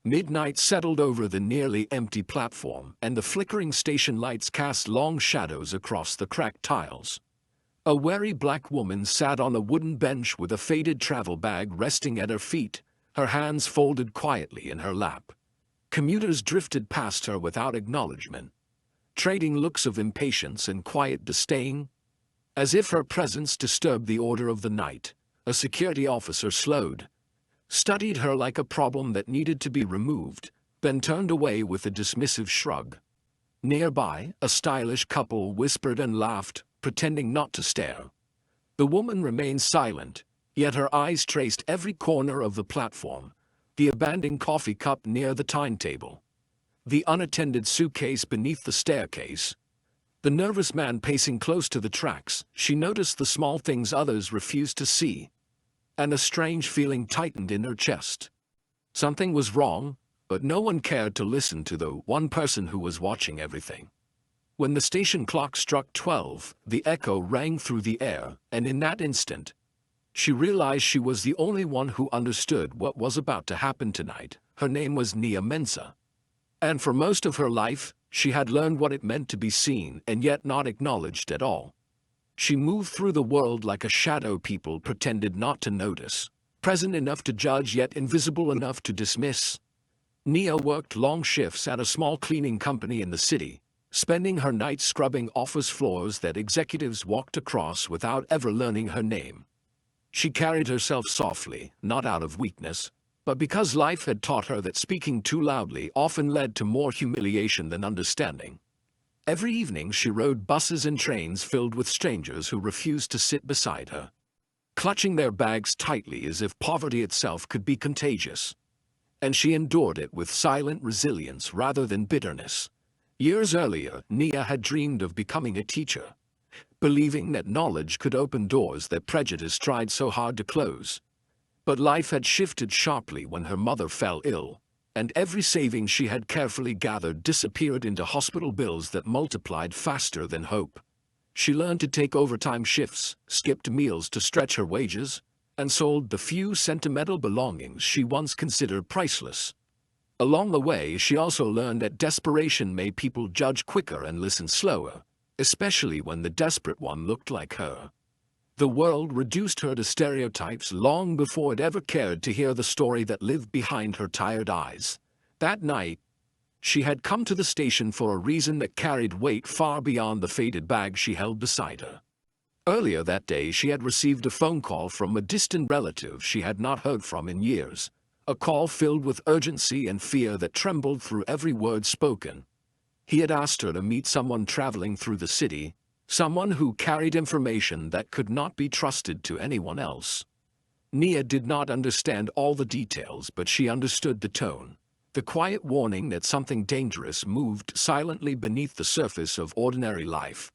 Midnight settled over the nearly empty platform, and the flickering station lights cast long shadows across the cracked tiles. A wary black woman sat on a wooden bench with a faded travel bag resting at her feet, her hands folded quietly in her lap. Commuters drifted past her without acknowledgement, trading looks of impatience and quiet disdain. As if her presence disturbed the order of the night, a security officer slowed, studied her like a problem that needed to be removed, then turned away with a dismissive shrug. Nearby, a stylish couple whispered and laughed, pretending not to stare. The woman remained silent, yet her eyes traced every corner of the platform, the abandoned coffee cup near the timetable, the unattended suitcase beneath the staircase, the nervous man pacing close to the tracks. She noticed the small things others refused to see, and a strange feeling tightened in her chest. Something was wrong, but no one cared to listen to the one person who was watching everything. When the station clock struck 12, the echo rang through the air, and in that instant, she realized she was the only one who understood what was about to happen tonight. Her name was Nia Mensah. And for most of her life, she had learned what it meant to be seen and yet not acknowledged at all. She moved through the world like a shadow people pretended not to notice, present enough to judge yet invisible enough to dismiss. Nia worked long shifts at a small cleaning company in the city, spending her nights scrubbing office floors that executives walked across without ever learning her name. She carried herself softly, not out of weakness, but because life had taught her that speaking too loudly often led to more humiliation than understanding. Every evening she rode buses and trains filled with strangers who refused to sit beside her, clutching their bags tightly as if poverty itself could be contagious. And she endured it with silent resilience rather than bitterness. Years earlier, Nia had dreamed of becoming a teacher, believing that knowledge could open doors that prejudice tried so hard to close. But life had shifted sharply when her mother fell ill, and every saving she had carefully gathered disappeared into hospital bills that multiplied faster than hope. She learned to take overtime shifts, skipped meals to stretch her wages, and sold the few sentimental belongings she once considered priceless. Along the way, she also learned that desperation made people judge quicker and listen slower, especially when the desperate one looked like her. The world reduced her to stereotypes long before it ever cared to hear the story that lived behind her tired eyes. That night, she had come to the station for a reason that carried weight far beyond the faded bag she held beside her. Earlier that day, she had received a phone call from a distant relative she had not heard from in years, a call filled with urgency and fear that trembled through every word spoken. He had asked her to meet someone traveling through the city, someone who carried information that could not be trusted to anyone else. Nia did not understand all the details, but she understood the tone, the quiet warning that something dangerous moved silently beneath the surface of ordinary life.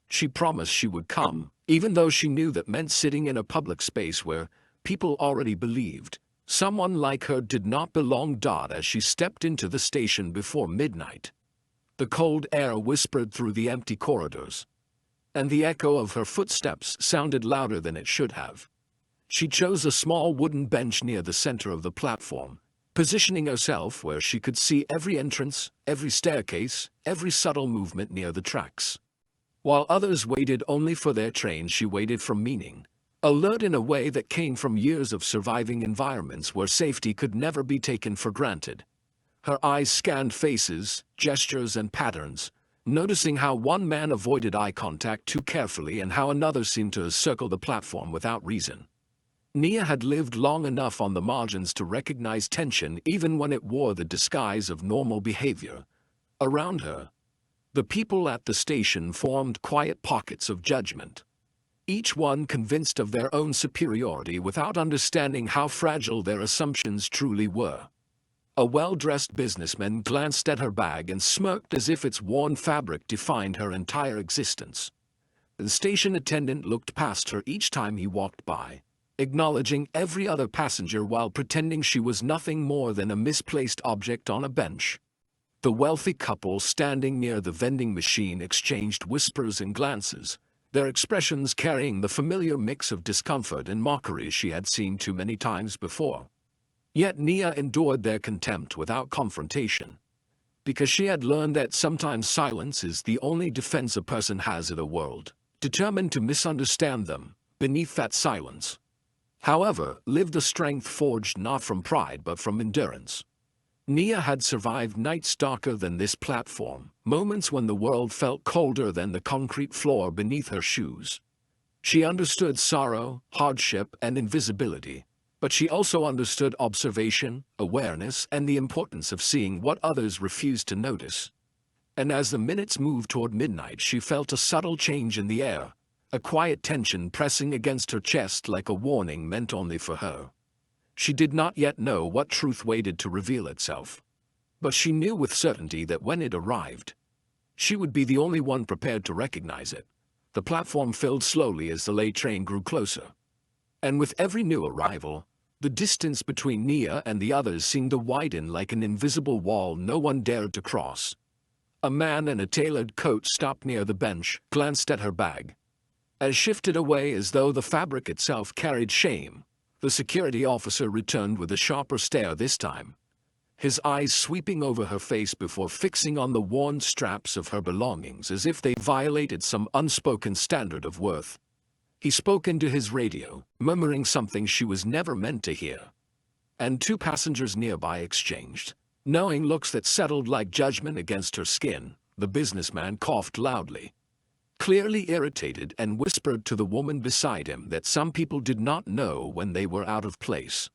She promised she would come, even though she knew that meant sitting in a public space where people already believed someone like her did not belong. As she stepped into the station before midnight, the cold air whispered through the empty corridors, and the echo of her footsteps sounded louder than it should have. She chose a small wooden bench near the center of the platform, positioning herself where she could see every entrance, every staircase, every subtle movement near the tracks. While others waited only for their train, she waited for meaning, alert in a way that came from years of surviving environments where safety could never be taken for granted. Her eyes scanned faces, gestures, and patterns, noticing how one man avoided eye contact too carefully and how another seemed to circle the platform without reason. Nia had lived long enough on the margins to recognize tension even when it wore the disguise of normal behavior. Around her, the people at the station formed quiet pockets of judgment, each one convinced of their own superiority without understanding how fragile their assumptions truly were. A well-dressed businessman glanced at her bag and smirked as if its worn fabric defined her entire existence. The station attendant looked past her each time he walked by, acknowledging every other passenger while pretending she was nothing more than a misplaced object on a bench. The wealthy couple standing near the vending machine exchanged whispers and glances, their expressions carrying the familiar mix of discomfort and mockery she had seen too many times before. Yet Nia endured their contempt without confrontation, because she had learned that sometimes silence is the only defense a person has in a world, determined to misunderstand them. Beneath that silence, however, lived a strength forged not from pride but from endurance. Nia had survived nights darker than this platform, moments when the world felt colder than the concrete floor beneath her shoes. She understood sorrow, hardship, and invisibility, but she also understood observation, awareness, and the importance of seeing what others refused to notice. And as the minutes moved toward midnight, she felt a subtle change in the air, a quiet tension pressing against her chest like a warning meant only for her. She did not yet know what truth waited to reveal itself, but she knew with certainty that when it arrived, she would be the only one prepared to recognize it. The platform filled slowly as the late train grew closer, and with every new arrival, the distance between Nia and the others seemed to widen like an invisible wall no one dared to cross. A man in a tailored coat stopped near the bench, glanced at her bag, and shifted away as though the fabric itself carried shame. The security officer returned with a sharper stare this time, his eyes sweeping over her face before fixing on the worn straps of her belongings as if they violated some unspoken standard of worth. He spoke into his radio, murmuring something she was never meant to hear, and two passengers nearby exchanged knowing looks that settled like judgment against her skin. The businessman coughed loudly, clearly irritated, and whispered to the woman beside him that some people did not know when they were out of place.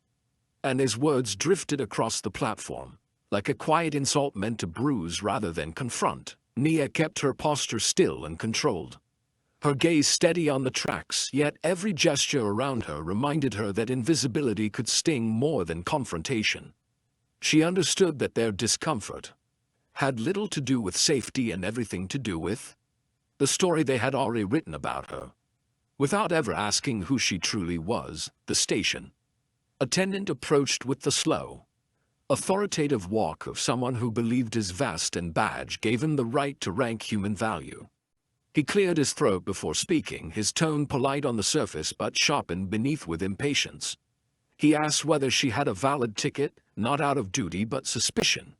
And his words drifted across the platform, like a quiet insult meant to bruise rather than confront. Nia kept her posture still and controlled, her gaze steady on the tracks, yet every gesture around her reminded her that invisibility could sting more than confrontation. She understood that their discomfort had little to do with safety and everything to do with the story they had already written about her. Without ever asking who she truly was, the station attendant approached with the slow, authoritative walk of someone who believed his vest and badge gave him the right to rank human value. He cleared his throat before speaking, his tone polite on the surface but sharpened beneath with impatience. He asked whether she had a valid ticket, not out of duty but suspicion,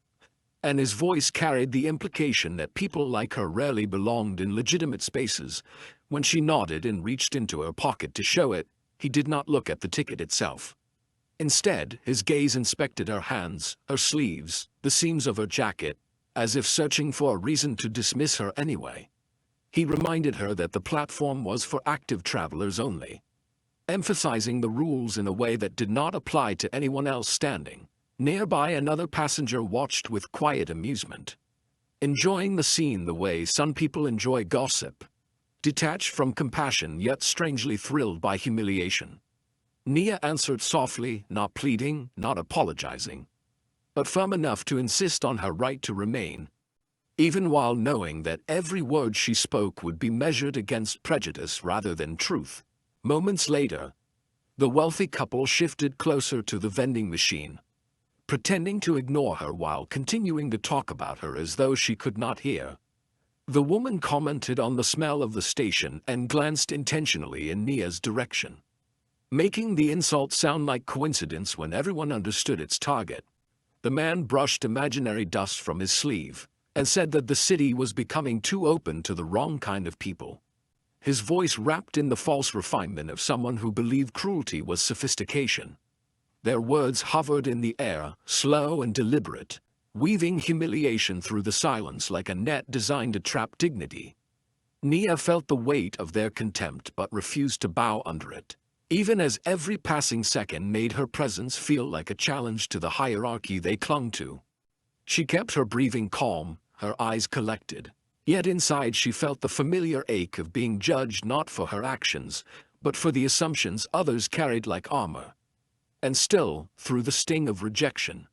and his voice carried the implication that people like her rarely belonged in legitimate spaces. When she nodded and reached into her pocket to show it, he did not look at the ticket itself. Instead, his gaze inspected her hands, her sleeves, the seams of her jacket, as if searching for a reason to dismiss her anyway. He reminded her that the platform was for active travelers only, emphasizing the rules in a way that did not apply to anyone else standing. Nearby, another passenger watched with quiet amusement, enjoying the scene the way some people enjoy gossip, detached from compassion yet strangely thrilled by humiliation. Nia answered softly, not pleading, not apologizing, but firm enough to insist on her right to remain, even while knowing that every word she spoke would be measured against prejudice rather than truth. Moments later, the wealthy couple shifted closer to the vending machine, pretending to ignore her while continuing to talk about her as though she could not hear. The woman commented on the smell of the station and glanced intentionally in Nia's direction, making the insult sound like coincidence when everyone understood its target. The man brushed imaginary dust from his sleeve and said that the city was becoming too open to the wrong kind of people, his voice wrapped in the false refinement of someone who believed cruelty was sophistication. Their words hovered in the air, slow and deliberate, weaving humiliation through the silence like a net designed to trap dignity. Nia felt the weight of their contempt but refused to bow under it, even as every passing second made her presence feel like a challenge to the hierarchy they clung to. She kept her breathing calm, her eyes collected, yet inside she felt the familiar ache of being judged not for her actions, but for the assumptions others carried like armor. And still, through the sting of rejection,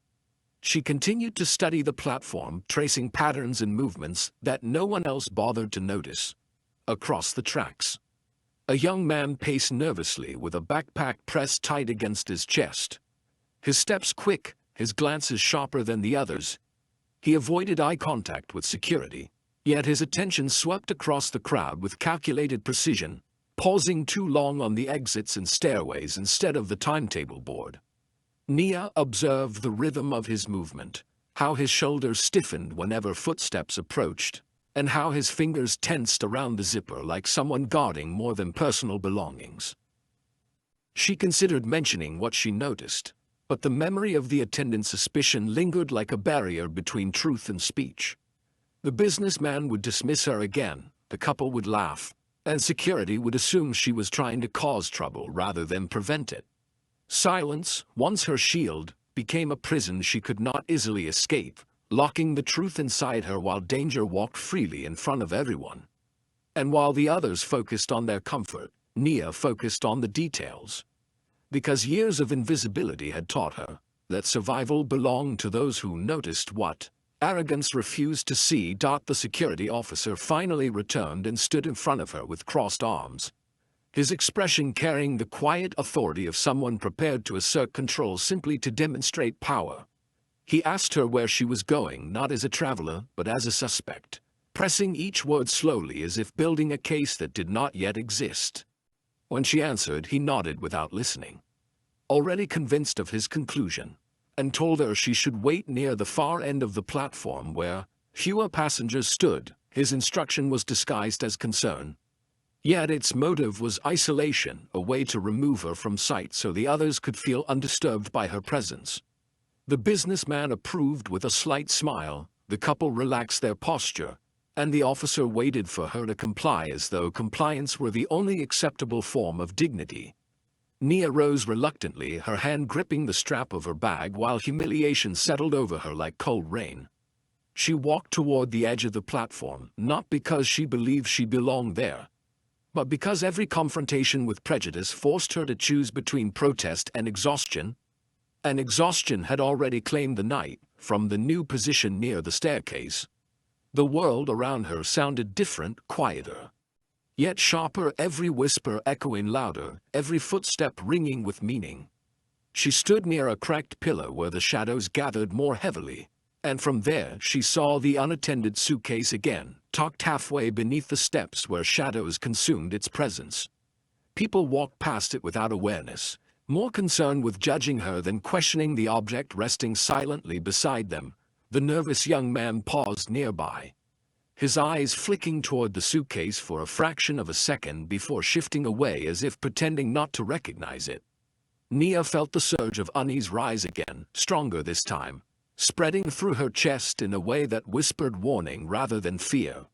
she continued to study the platform, tracing patterns and movements that no one else bothered to notice. Across the tracks, a young man paced nervously with a backpack pressed tight against his chest. His steps quick, his glances sharper than the others. He avoided eye contact with security, yet his attention swept across the crowd with calculated precision, pausing too long on the exits and stairways instead of the timetable board. Nia observed the rhythm of his movement, how his shoulders stiffened whenever footsteps approached, and how his fingers tensed around the zipper like someone guarding more than personal belongings. She considered mentioning what she noticed, but the memory of the attendant's suspicion lingered like a barrier between truth and speech. The businessman would dismiss her again, the couple would laugh, and security would assume she was trying to cause trouble rather than prevent it. Silence, once her shield, became a prison she could not easily escape, locking the truth inside her while danger walked freely in front of everyone. And while the others focused on their comfort, Nia focused on the details. Because years of invisibility had taught her that survival belonged to those who noticed what arrogance refused to see. The security officer finally returned and stood in front of her with crossed arms, his expression carrying the quiet authority of someone prepared to assert control simply to demonstrate power. He asked her where she was going, not as a traveler, but as a suspect, pressing each word slowly as if building a case that did not yet exist. When she answered, he nodded without listening, already convinced of his conclusion, and told her she should wait near the far end of the platform where fewer passengers stood. His instruction was disguised as concern, yet its motive was isolation, a way to remove her from sight so the others could feel undisturbed by her presence. The businessman approved with a slight smile, the couple relaxed their posture, and the officer waited for her to comply as though compliance were the only acceptable form of dignity. Nia rose reluctantly, her hand gripping the strap of her bag while humiliation settled over her like cold rain. She walked toward the edge of the platform, not because she believed she belonged there, but because every confrontation with prejudice forced her to choose between protest and exhaustion. And exhaustion had already claimed the night. From the new position near the staircase, the world around her sounded different, quieter, yet sharper, every whisper echoing louder, every footstep ringing with meaning. She stood near a cracked pillar where the shadows gathered more heavily, and from there she saw the unattended suitcase again, tucked halfway beneath the steps where shadows consumed its presence. People walked past it without awareness, more concerned with judging her than questioning the object resting silently beside them. The nervous young man paused nearby, his eyes flicking toward the suitcase for a fraction of a second before shifting away as if pretending not to recognize it. Nia felt the surge of unease rise again, stronger this time, spreading through her chest in a way that whispered warning rather than fear.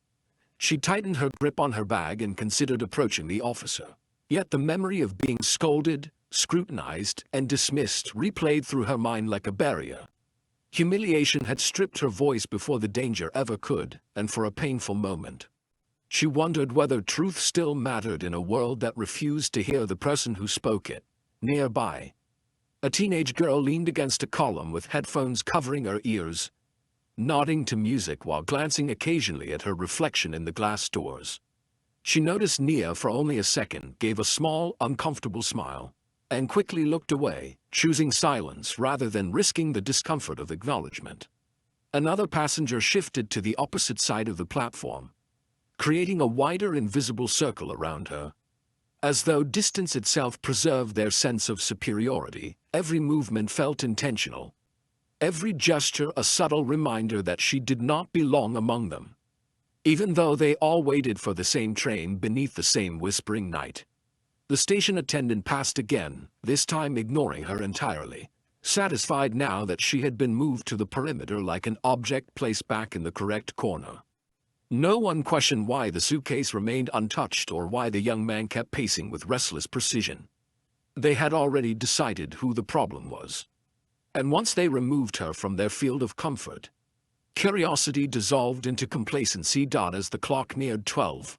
She tightened her grip on her bag and considered approaching the officer. Yet the memory of being scolded, scrutinized, and dismissed replayed through her mind like a barrier. Humiliation had stripped her voice before the danger ever could, and for a painful moment, she wondered whether truth still mattered in a world that refused to hear the person who spoke it. Nearby, a teenage girl leaned against a column with headphones covering her ears, nodding to music while glancing occasionally at her reflection in the glass doors. She noticed Nia for only a second, gave a small, uncomfortable smile, and quickly looked away, choosing silence rather than risking the discomfort of acknowledgement. Another passenger shifted to the opposite side of the platform, creating a wider invisible circle around her. As though distance itself preserved their sense of superiority, every movement felt intentional, every gesture a subtle reminder that she did not belong among them. Even though they all waited for the same train beneath the same whispering night. The station attendant passed again, this time ignoring her entirely, satisfied now that she had been moved to the perimeter like an object placed back in the correct corner. No one questioned why the suitcase remained untouched or why the young man kept pacing with restless precision. They had already decided who the problem was. And once they removed her from their field of comfort, curiosity dissolved into complacency. As the clock neared 12,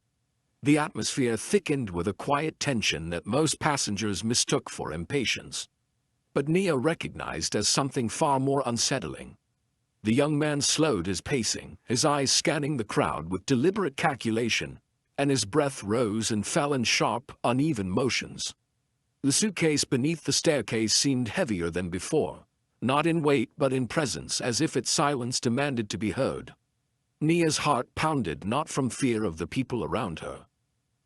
the atmosphere thickened with a quiet tension that most passengers mistook for impatience, but Nia recognized as something far more unsettling. The young man slowed his pacing, his eyes scanning the crowd with deliberate calculation, and his breath rose and fell in sharp, uneven motions. The suitcase beneath the staircase seemed heavier than before, not in weight but in presence, as if its silence demanded to be heard. Nia's heart pounded, not from fear of the people around her,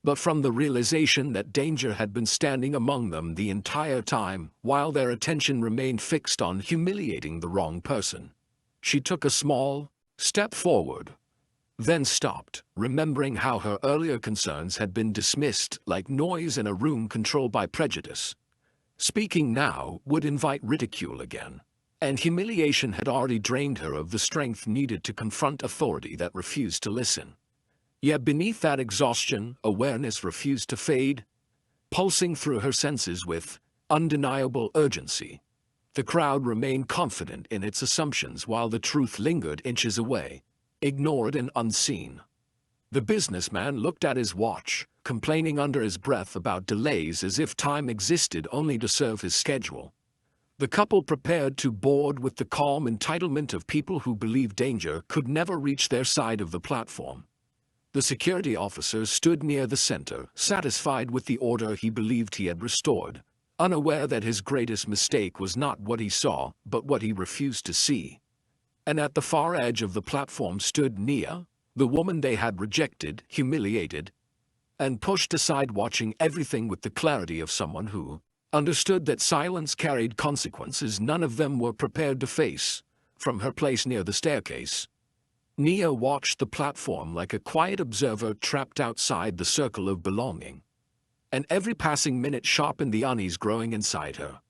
but from the realization that danger had been standing among them the entire time, while their attention remained fixed on humiliating the wrong person. She took a small step forward, then stopped, remembering how her earlier concerns had been dismissed like noise in a room controlled by prejudice. Speaking now would invite ridicule again, and humiliation had already drained her of the strength needed to confront authority that refused to listen. Yet beneath that exhaustion, awareness refused to fade, pulsing through her senses with undeniable urgency. The crowd remained confident in its assumptions while the truth lingered inches away, ignored and unseen. The businessman looked at his watch, complaining under his breath about delays as if time existed only to serve his schedule. The couple prepared to board with the calm entitlement of people who believed danger could never reach their side of the platform. The security officer stood near the center, satisfied with the order he believed he had restored, unaware that his greatest mistake was not what he saw, but what he refused to see. And at the far edge of the platform stood Nia, the woman they had rejected, humiliated, and pushed aside, watching everything with the clarity of someone who understood that silence carried consequences none of them were prepared to face. From her place near the staircase, Nia watched the platform like a quiet observer trapped outside the circle of belonging. And every passing minute sharpened the unease growing inside her.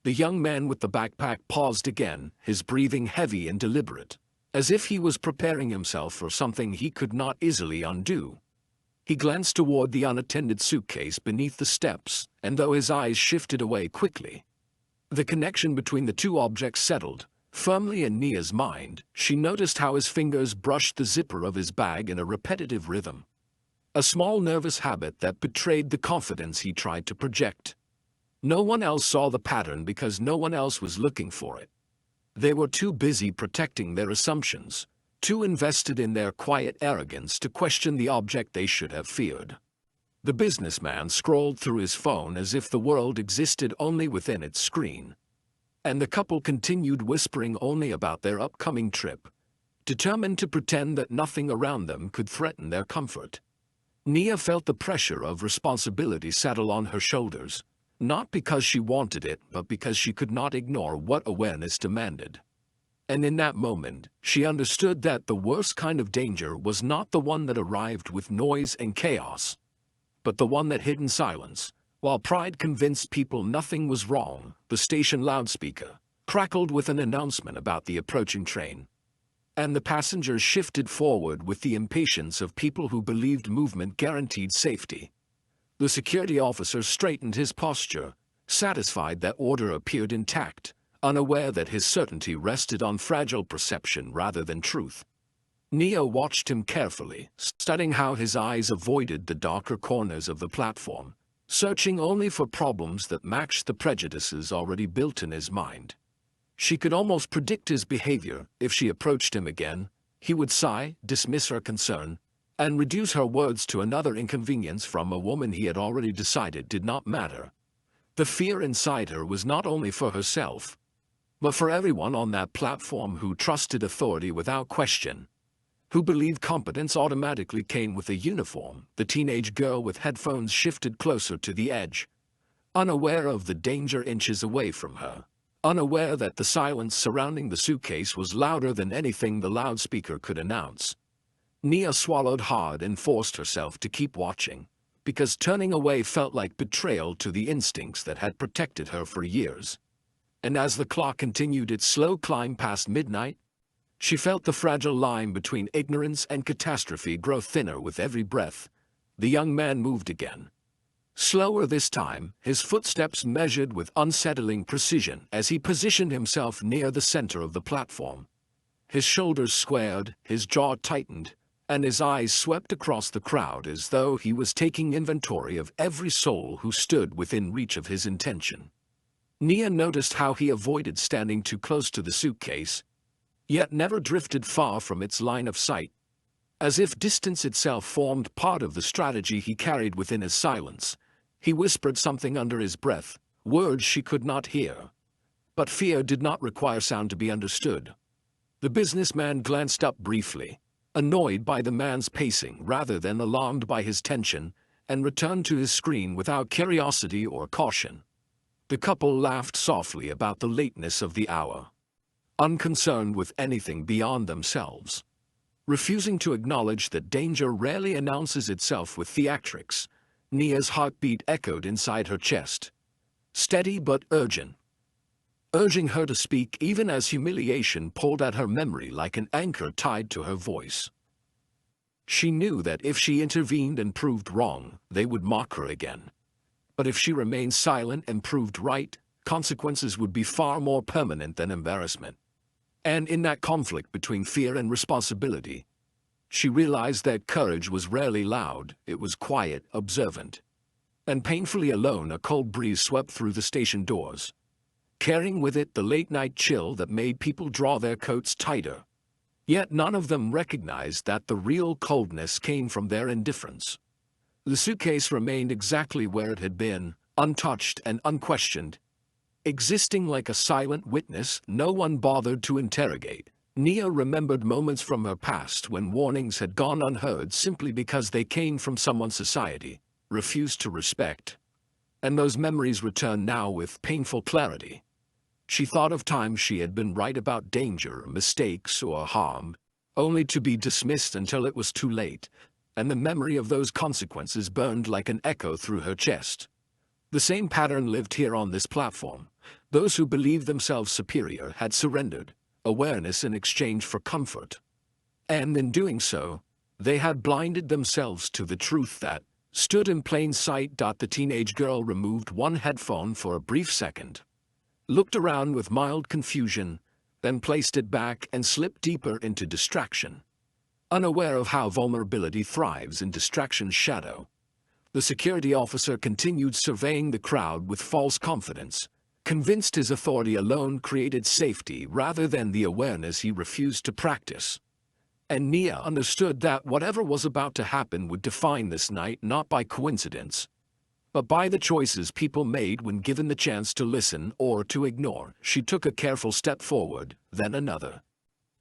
The young man with the backpack paused again, his breathing heavy and deliberate, as if he was preparing himself for something he could not easily undo. He glanced toward the unattended suitcase beneath the steps, and though his eyes shifted away quickly, the connection between the two objects settled firmly in Nia's mind. She noticed how his fingers brushed the zipper of his bag in a repetitive rhythm, a small nervous habit that betrayed the confidence he tried to project. No one else saw the pattern because no one else was looking for it. They were too busy protecting their assumptions, too invested in their quiet arrogance to question the object they should have feared. The businessman scrolled through his phone as if the world existed only within its screen. And the couple continued whispering only about their upcoming trip, determined to pretend that nothing around them could threaten their comfort. Nia felt the pressure of responsibility settle on her shoulders, not because she wanted it, but because she could not ignore what awareness demanded. And in that moment, she understood that the worst kind of danger was not the one that arrived with noise and chaos, but the one that hid in silence. While pride convinced people nothing was wrong, the station loudspeaker crackled with an announcement about the approaching train. And the passengers shifted forward with the impatience of people who believed movement guaranteed safety. The security officer straightened his posture, satisfied that order appeared intact, unaware that his certainty rested on fragile perception rather than truth. Nia watched him carefully, studying how his eyes avoided the darker corners of the platform, searching only for problems that matched the prejudices already built in his mind. She could almost predict his behavior. If she approached him again, he would sigh, dismiss her concern, and reduce her words to another inconvenience from a woman he had already decided did not matter. The fear inside her was not only for herself, but for everyone on that platform who trusted authority without question, who believed competence automatically came with a uniform. The teenage girl with headphones shifted closer to the edge, unaware of the danger inches away from her, unaware that the silence surrounding the suitcase was louder than anything the loudspeaker could announce. Nia swallowed hard and forced herself to keep watching, because turning away felt like betrayal to the instincts that had protected her for years. And as the clock continued its slow climb past midnight, she felt the fragile line between ignorance and catastrophe grow thinner with every breath. The young man moved again. Slower this time, his footsteps measured with unsettling precision as he positioned himself near the center of the platform. His shoulders squared, his jaw tightened, and his eyes swept across the crowd as though he was taking inventory of every soul who stood within reach of his intention. Nia noticed how he avoided standing too close to the suitcase, yet never drifted far from its line of sight, as if distance itself formed part of the strategy he carried within his silence. He whispered something under his breath, words she could not hear. But fear did not require sound to be understood. The businessman glanced up briefly, annoyed by the man's pacing rather than alarmed by his tension, and returned to his screen without curiosity or caution. The couple laughed softly about the lateness of the hour, unconcerned with anything beyond themselves. Refusing to acknowledge that danger rarely announces itself with theatrics, Nia's heartbeat echoed inside her chest, steady but urgent, urging her to speak even as humiliation pulled at her memory like an anchor tied to her voice. She knew that if she intervened and proved wrong, they would mock her again. But if she remained silent and proved right, consequences would be far more permanent than embarrassment. And in that conflict between fear and responsibility, she realized that courage was rarely loud, it was quiet, observant. And painfully alone, a cold breeze swept through the station doors, carrying with it the late-night chill that made people draw their coats tighter. Yet none of them recognized that the real coldness came from their indifference. The suitcase remained exactly where it had been, untouched and unquestioned, existing like a silent witness no one bothered to interrogate. Nia remembered moments from her past when warnings had gone unheard simply because they came from someone society refused to respect. And those memories returned now with painful clarity. She thought of times she had been right about danger, mistakes, or harm, only to be dismissed until it was too late, and the memory of those consequences burned like an echo through her chest. The same pattern lived here on this platform. Those who believed themselves superior had surrendered awareness in exchange for comfort. And in doing so, they had blinded themselves to the truth that stood in plain sight. The teenage girl removed one headphone for a brief second, looked around with mild confusion, then placed it back and slipped deeper into distraction. Unaware of how vulnerability thrives in distraction's shadow, the security officer continued surveying the crowd with false confidence, convinced his authority alone created safety rather than the awareness he refused to practice. And Nia understood that whatever was about to happen would define this night not by coincidence, but by the choices people made when given the chance to listen or to ignore. She took a careful step forward, then another,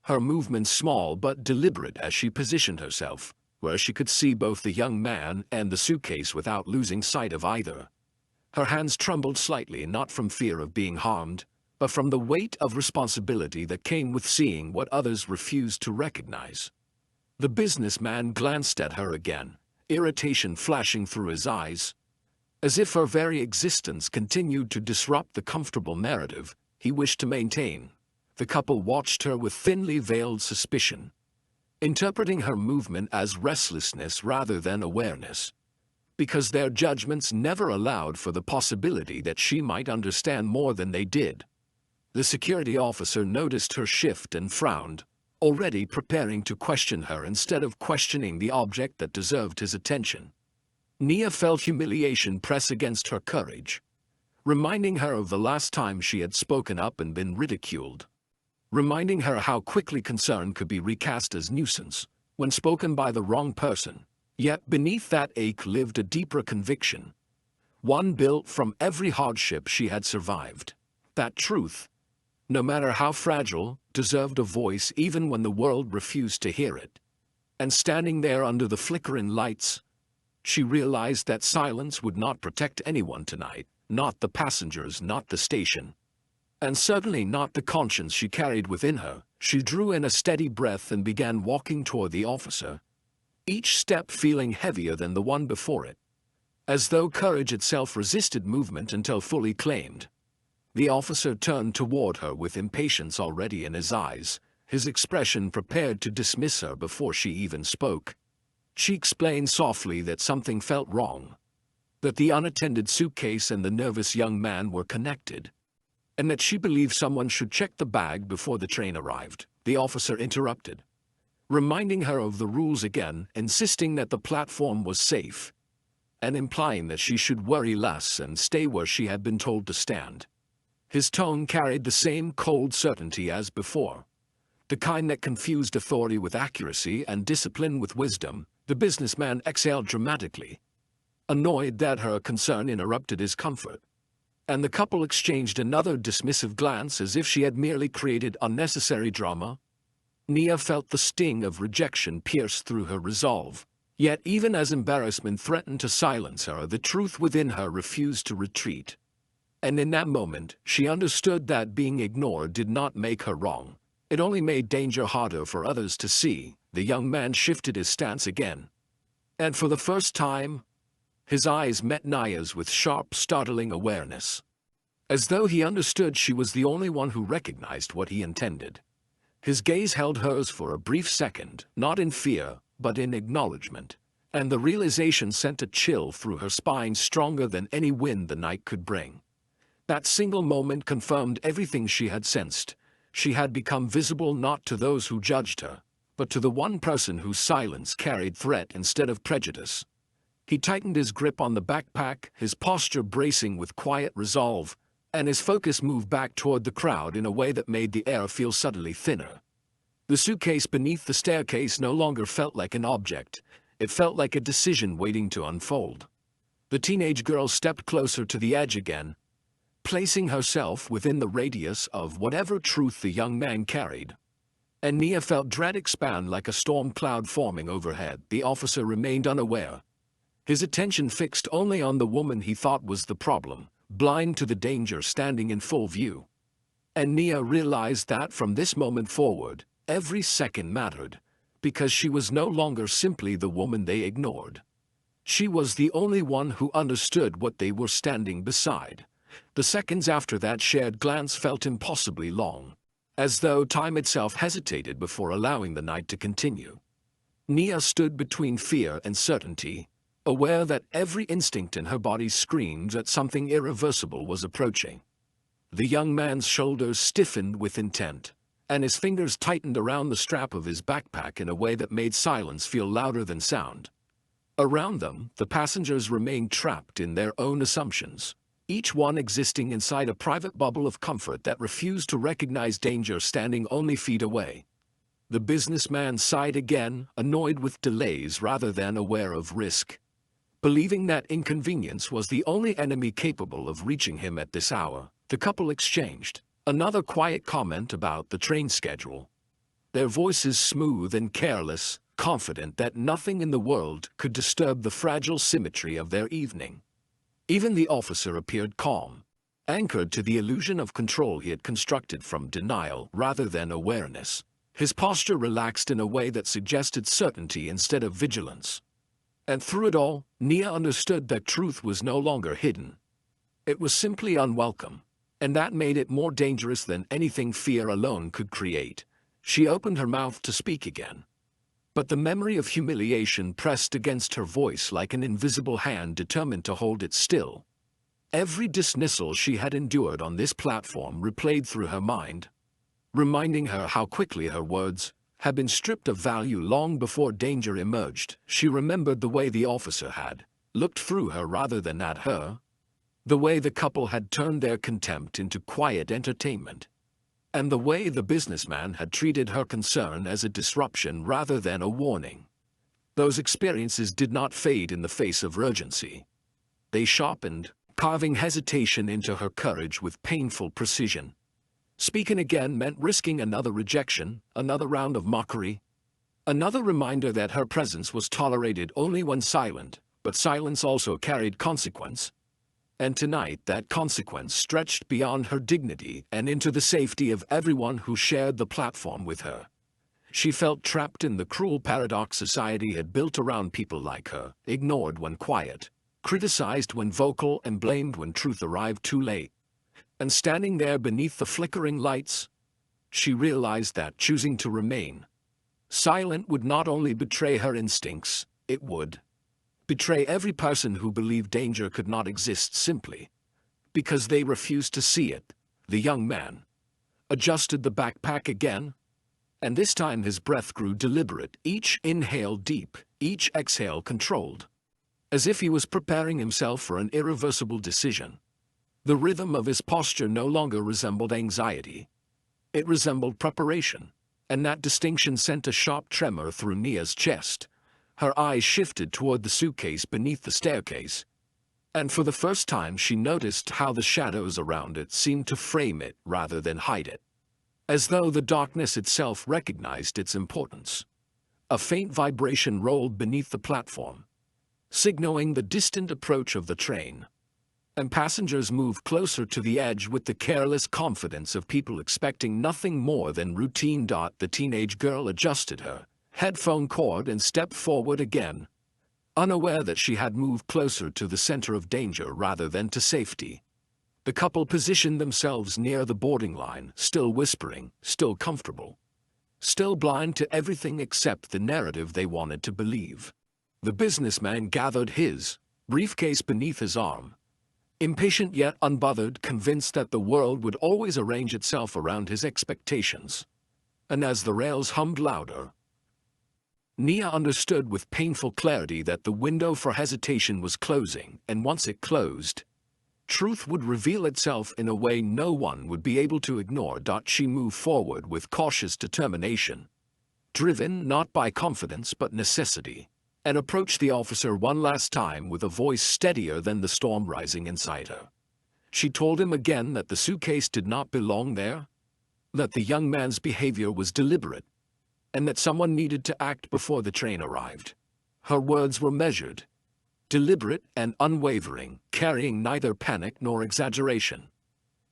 her movements small but deliberate as she positioned herself where she could see both the young man and the suitcase without losing sight of either. Her hands trembled slightly, not from fear of being harmed, but from the weight of responsibility that came with seeing what others refused to recognize. The businessman glanced at her again, irritation flashing through his eyes. As if her very existence continued to disrupt the comfortable narrative he wished to maintain, the couple watched her with thinly veiled suspicion, interpreting her movement as restlessness rather than awareness, because their judgments never allowed for the possibility that she might understand more than they did. The security officer noticed her shift and frowned, already preparing to question her instead of questioning the object that deserved his attention. Nia felt humiliation press against her courage, reminding her of the last time she had spoken up and been ridiculed, reminding her how quickly concern could be recast as nuisance when spoken by the wrong person. Yet beneath that ache lived a deeper conviction, one built from every hardship she had survived. That truth, no matter how fragile, deserved a voice even when the world refused to hear it. And standing there under the flickering lights, she realized that silence would not protect anyone tonight, not the passengers, not the station, and certainly not the conscience she carried within her. She drew in a steady breath and began walking toward the officer, each step feeling heavier than the one before it, as though courage itself resisted movement until fully claimed. The officer turned toward her with impatience already in his eyes, his expression prepared to dismiss her before she even spoke. She explained softly that something felt wrong, that the unattended suitcase and the nervous young man were connected, and that she believed someone should check the bag before the train arrived. The officer interrupted, reminding her of the rules again, insisting that the platform was safe, and implying that she should worry less and stay where she had been told to stand. His tone carried the same cold certainty as before, the kind that confused authority with accuracy and discipline with wisdom. The businessman exhaled dramatically, annoyed that her concern interrupted his comfort, and the couple exchanged another dismissive glance as if she had merely created unnecessary drama. Nia felt the sting of rejection pierce through her resolve, Yet even as embarrassment threatened to silence her, the truth within her refused to retreat. And in that moment, she understood that being ignored did not make her wrong. It only made danger harder for others to see. The young man shifted his stance again. And for the first time, his eyes met Nia's with sharp, startling awareness. As though he understood she was the only one who recognized what he intended. His gaze held hers for a brief second, not in fear, but in acknowledgement. And the realization sent a chill through her spine stronger than any wind the night could bring. That single moment confirmed everything she had sensed. She had become visible not to those who judged her, but to the one person whose silence carried threat instead of prejudice. He tightened his grip on the backpack, his posture bracing with quiet resolve, and his focus moved back toward the crowd in a way that made the air feel suddenly thinner. The suitcase beneath the staircase no longer felt like an object. It felt like a decision waiting to unfold. The teenage girl stepped closer to the edge again, placing herself within the radius of whatever truth the young man carried. And Nia felt dread expand like a storm cloud forming overhead. The officer remained unaware, his attention fixed only on the woman he thought was the problem, blind to the danger standing in full view. And Nia realized that from this moment forward, every second mattered, because she was no longer simply the woman they ignored. She was the only one who understood what they were standing beside. The seconds after that shared glance felt impossibly long, as though time itself hesitated before allowing the night to continue. Nia stood between fear and certainty, aware that every instinct in her body screamed that something irreversible was approaching. The young man's shoulders stiffened with intent, and his fingers tightened around the strap of his backpack in a way that made silence feel louder than sound. Around them, the passengers remained trapped in their own assumptions, each one existing inside a private bubble of comfort that refused to recognize danger standing only feet away. The businessman sighed again, annoyed with delays rather than aware of risk. Believing that inconvenience was the only enemy capable of reaching him at this hour, the couple exchanged another quiet comment about the train schedule. Their voices smooth and careless, confident that nothing in the world could disturb the fragile symmetry of their evening. Even the officer appeared calm, anchored to the illusion of control he had constructed from denial rather than awareness. His posture relaxed in a way that suggested certainty instead of vigilance. And through it all, Nia understood that truth was no longer hidden. It was simply unwelcome, and that made it more dangerous than anything fear alone could create. She opened her mouth to speak again, but the memory of humiliation pressed against her voice like an invisible hand determined to hold it still. Every dismissal she had endured on this platform replayed through her mind, reminding her how quickly her words had been stripped of value long before danger emerged. She remembered the way the officer had looked through her rather than at her, the way the couple had turned their contempt into quiet entertainment, and the way the businessman had treated her concern as a disruption rather than a warning. Those experiences did not fade in the face of urgency. They sharpened, carving hesitation into her courage with painful precision. Speaking again meant risking another rejection, another round of mockery, another reminder that her presence was tolerated only when silent, but silence also carried consequence. And tonight that consequence stretched beyond her dignity and into the safety of everyone who shared the platform with her. She felt trapped in the cruel paradox society had built around people like her, ignored when quiet, criticized when vocal, and blamed when truth arrived too late. And standing there beneath the flickering lights, she realized that choosing to remain silent would not only betray her instincts, it would betray every person who believed danger could not exist simply because they refused to see it. The young man adjusted the backpack again, and this time his breath grew deliberate, each inhale deep, each exhale controlled, as if he was preparing himself for an irreversible decision. The rhythm of his posture no longer resembled anxiety. It resembled preparation, and that distinction sent a sharp tremor through Nia's chest. Her eyes shifted toward the suitcase beneath the staircase, and for the first time she noticed how the shadows around it seemed to frame it rather than hide it, as though the darkness itself recognized its importance. A faint vibration rolled beneath the platform, signaling the distant approach of the train. And passengers moved closer to the edge with the careless confidence of people expecting nothing more than routine. The teenage girl adjusted her headphone cord and stepped forward again, unaware that she had moved closer to the center of danger rather than to safety. The couple positioned themselves near the boarding line, still whispering, still comfortable, still blind to everything except the narrative they wanted to believe. The businessman gathered his briefcase beneath his arm, impatient yet unbothered, convinced that the world would always arrange itself around his expectations. And as the rails hummed louder, Nia understood with painful clarity that the window for hesitation was closing, and once it closed, truth would reveal itself in a way no one would be able to ignore. She moved forward with cautious determination, driven not by confidence but necessity, and approached the officer one last time with a voice steadier than the storm rising inside her. She told him again that the suitcase did not belong there, that the young man's behavior was deliberate, and that someone needed to act before the train arrived. Her words were measured, deliberate and unwavering, carrying neither panic nor exaggeration.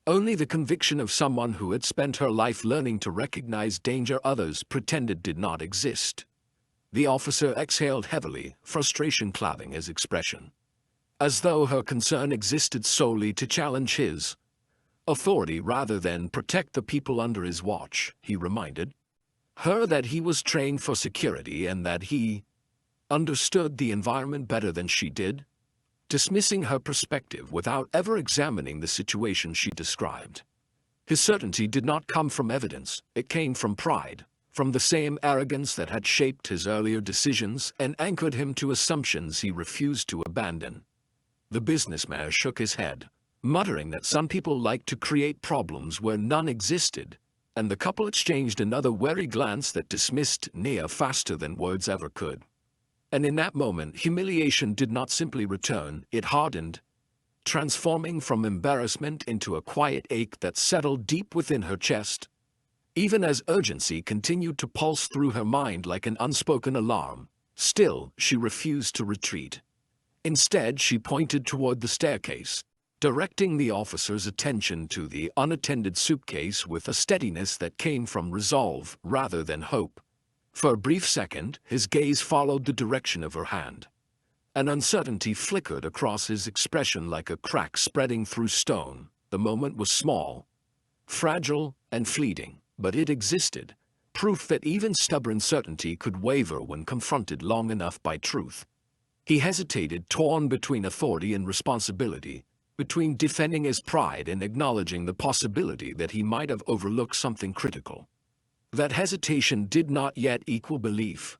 Only the conviction of someone who had spent her life learning to recognize danger others pretended did not exist. The officer exhaled heavily, frustration clouding his expression, as though her concern existed solely to challenge his authority rather than protect the people under his watch. He reminded her that he was trained for security and that he understood the environment better than she did, dismissing her perspective without ever examining the situation she described. His certainty did not come from evidence, it came from pride, from the same arrogance that had shaped his earlier decisions and anchored him to assumptions he refused to abandon. The businessman shook his head, muttering that some people like to create problems where none existed, and the couple exchanged another wary glance that dismissed Nia faster than words ever could. And in that moment, humiliation did not simply return, it hardened, transforming from embarrassment into a quiet ache that settled deep within her chest. Even as urgency continued to pulse through her mind like an unspoken alarm, still she refused to retreat. Instead, she pointed toward the staircase, directing the officer's attention to the unattended suitcase with a steadiness that came from resolve rather than hope. For a brief second, his gaze followed the direction of her hand. An uncertainty flickered across his expression like a crack spreading through stone. The moment was small, fragile, and fleeting, but it existed, proof that even stubborn certainty could waver when confronted long enough by truth. He hesitated, torn between authority and responsibility, between defending his pride and acknowledging the possibility that he might have overlooked something critical. That hesitation did not yet equal belief,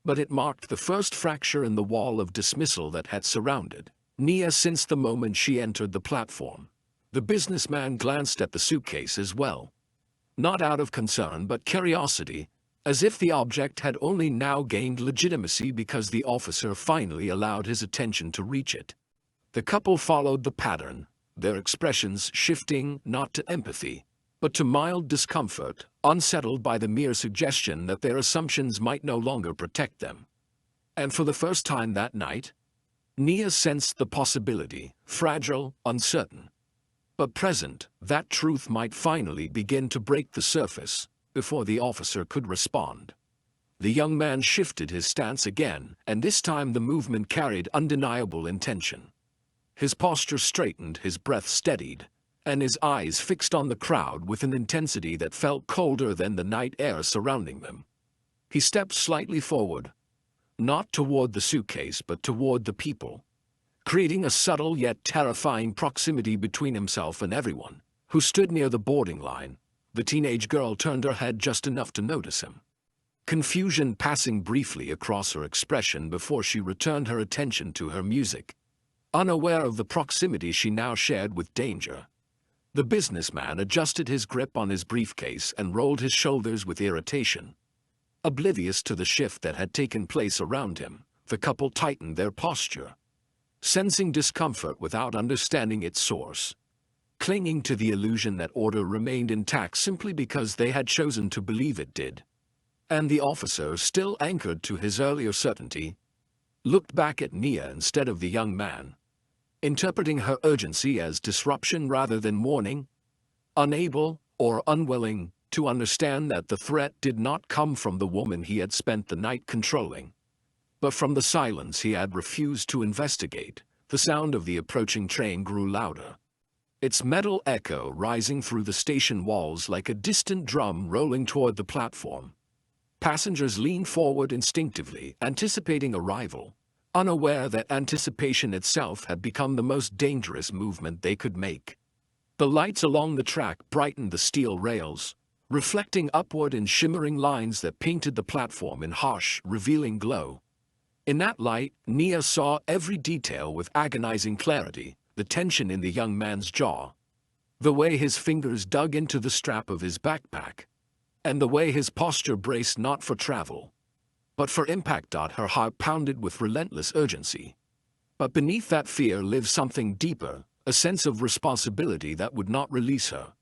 but it marked the first fracture in the wall of dismissal that had surrounded Nia since the moment she entered the platform. The businessman glanced at the suitcase as well, not out of concern but curiosity, as if the object had only now gained legitimacy because the officer finally allowed his attention to reach it. The couple followed the pattern, their expressions shifting not to empathy, but to mild discomfort, unsettled by the mere suggestion that their assumptions might no longer protect them. And for the first time that night, Nia sensed the possibility, fragile, uncertain, but present, that truth might finally begin to break the surface before the officer could respond. The young man shifted his stance again, and this time the movement carried undeniable intention. His posture straightened, his breath steadied, and his eyes fixed on the crowd with an intensity that felt colder than the night air surrounding them. He stepped slightly forward, not toward the suitcase but toward the people, creating a subtle yet terrifying proximity between himself and everyone who stood near the boarding line. The teenage girl turned her head just enough to notice him, confusion passing briefly across her expression before she returned her attention to her music, unaware of the proximity she now shared with danger. The businessman adjusted his grip on his briefcase and rolled his shoulders with irritation. Oblivious to the shift that had taken place around him, the couple tightened their posture, sensing discomfort without understanding its source, clinging to the illusion that order remained intact simply because they had chosen to believe it did. And the officer, still anchored to his earlier certainty, looked back at Nia instead of the young man, interpreting her urgency as disruption rather than warning, unable or unwilling to understand that the threat did not come from the woman he had spent the night controlling, but from the silence he had refused to investigate. The sound of the approaching train grew louder, its metal echo rising through the station walls like a distant drum rolling toward the platform. Passengers leaned forward instinctively, anticipating arrival, unaware that anticipation itself had become the most dangerous movement they could make. The lights along the track brightened the steel rails, reflecting upward in shimmering lines that painted the platform in harsh, revealing glow. In that light, Nia saw every detail with agonizing clarity: the tension in the young man's jaw, the way his fingers dug into the strap of his backpack, and the way his posture braced not for travel, but for impact. Her heart pounded with relentless urgency. But beneath that fear lived something deeper, a sense of responsibility that would not release her,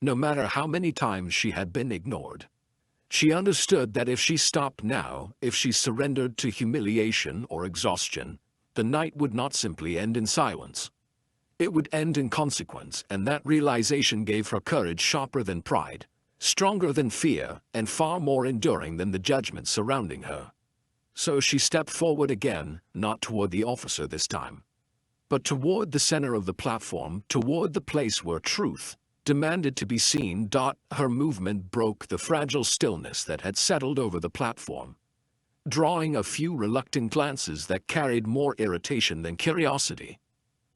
no matter how many times she had been ignored. She understood that if she stopped now, if she surrendered to humiliation or exhaustion, the night would not simply end in silence. It would end in consequence, and that realization gave her courage sharper than pride, stronger than fear, and far more enduring than the judgment surrounding her. So she stepped forward again, not toward the officer this time, but toward the center of the platform, toward the place where truth demanded to be seen. Her movement broke the fragile stillness that had settled over the platform, drawing a few reluctant glances that carried more irritation than curiosity.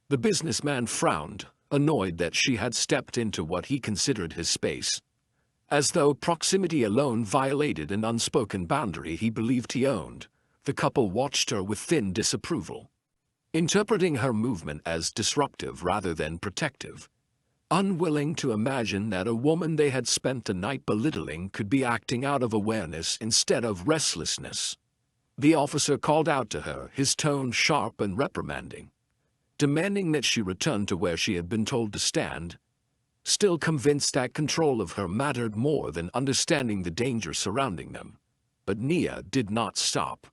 The businessman frowned, annoyed that she had stepped into what he considered his space, as though proximity alone violated an unspoken boundary he believed he owned. The couple watched her with thin disapproval, interpreting her movement as disruptive rather than protective, unwilling to imagine that a woman they had spent the night belittling could be acting out of awareness instead of restlessness. The officer called out to her, his tone sharp and reprimanding, demanding that she return to where she had been told to stand, still convinced that control of her mattered more than understanding the danger surrounding them. But Nia did not stop.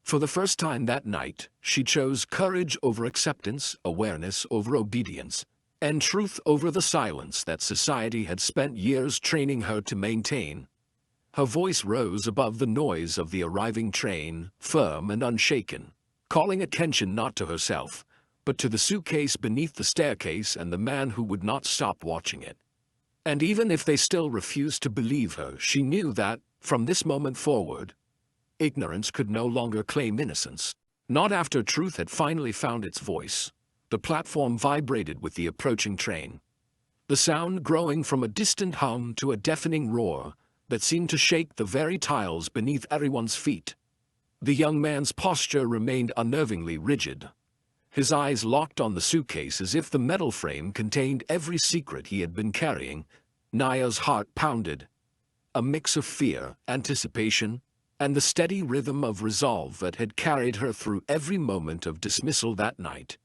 For the first time that night, she chose courage over acceptance, awareness over obedience, and truth over the silence that society had spent years training her to maintain. Her voice rose above the noise of the arriving train, firm and unshaken, calling attention not to herself, but to the suitcase beneath the staircase and the man who would not stop watching it. And even if they still refused to believe her, she knew that, from this moment forward, ignorance could no longer claim innocence. Not after truth had finally found its voice. The platform vibrated with the approaching train, the sound growing from a distant hum to a deafening roar that seemed to shake the very tiles beneath everyone's feet. The young man's posture remained unnervingly rigid, his eyes locked on the suitcase as if the metal frame contained every secret he had been carrying. Nia's heart pounded, a mix of fear, anticipation, and the steady rhythm of resolve that had carried her through every moment of dismissal that night.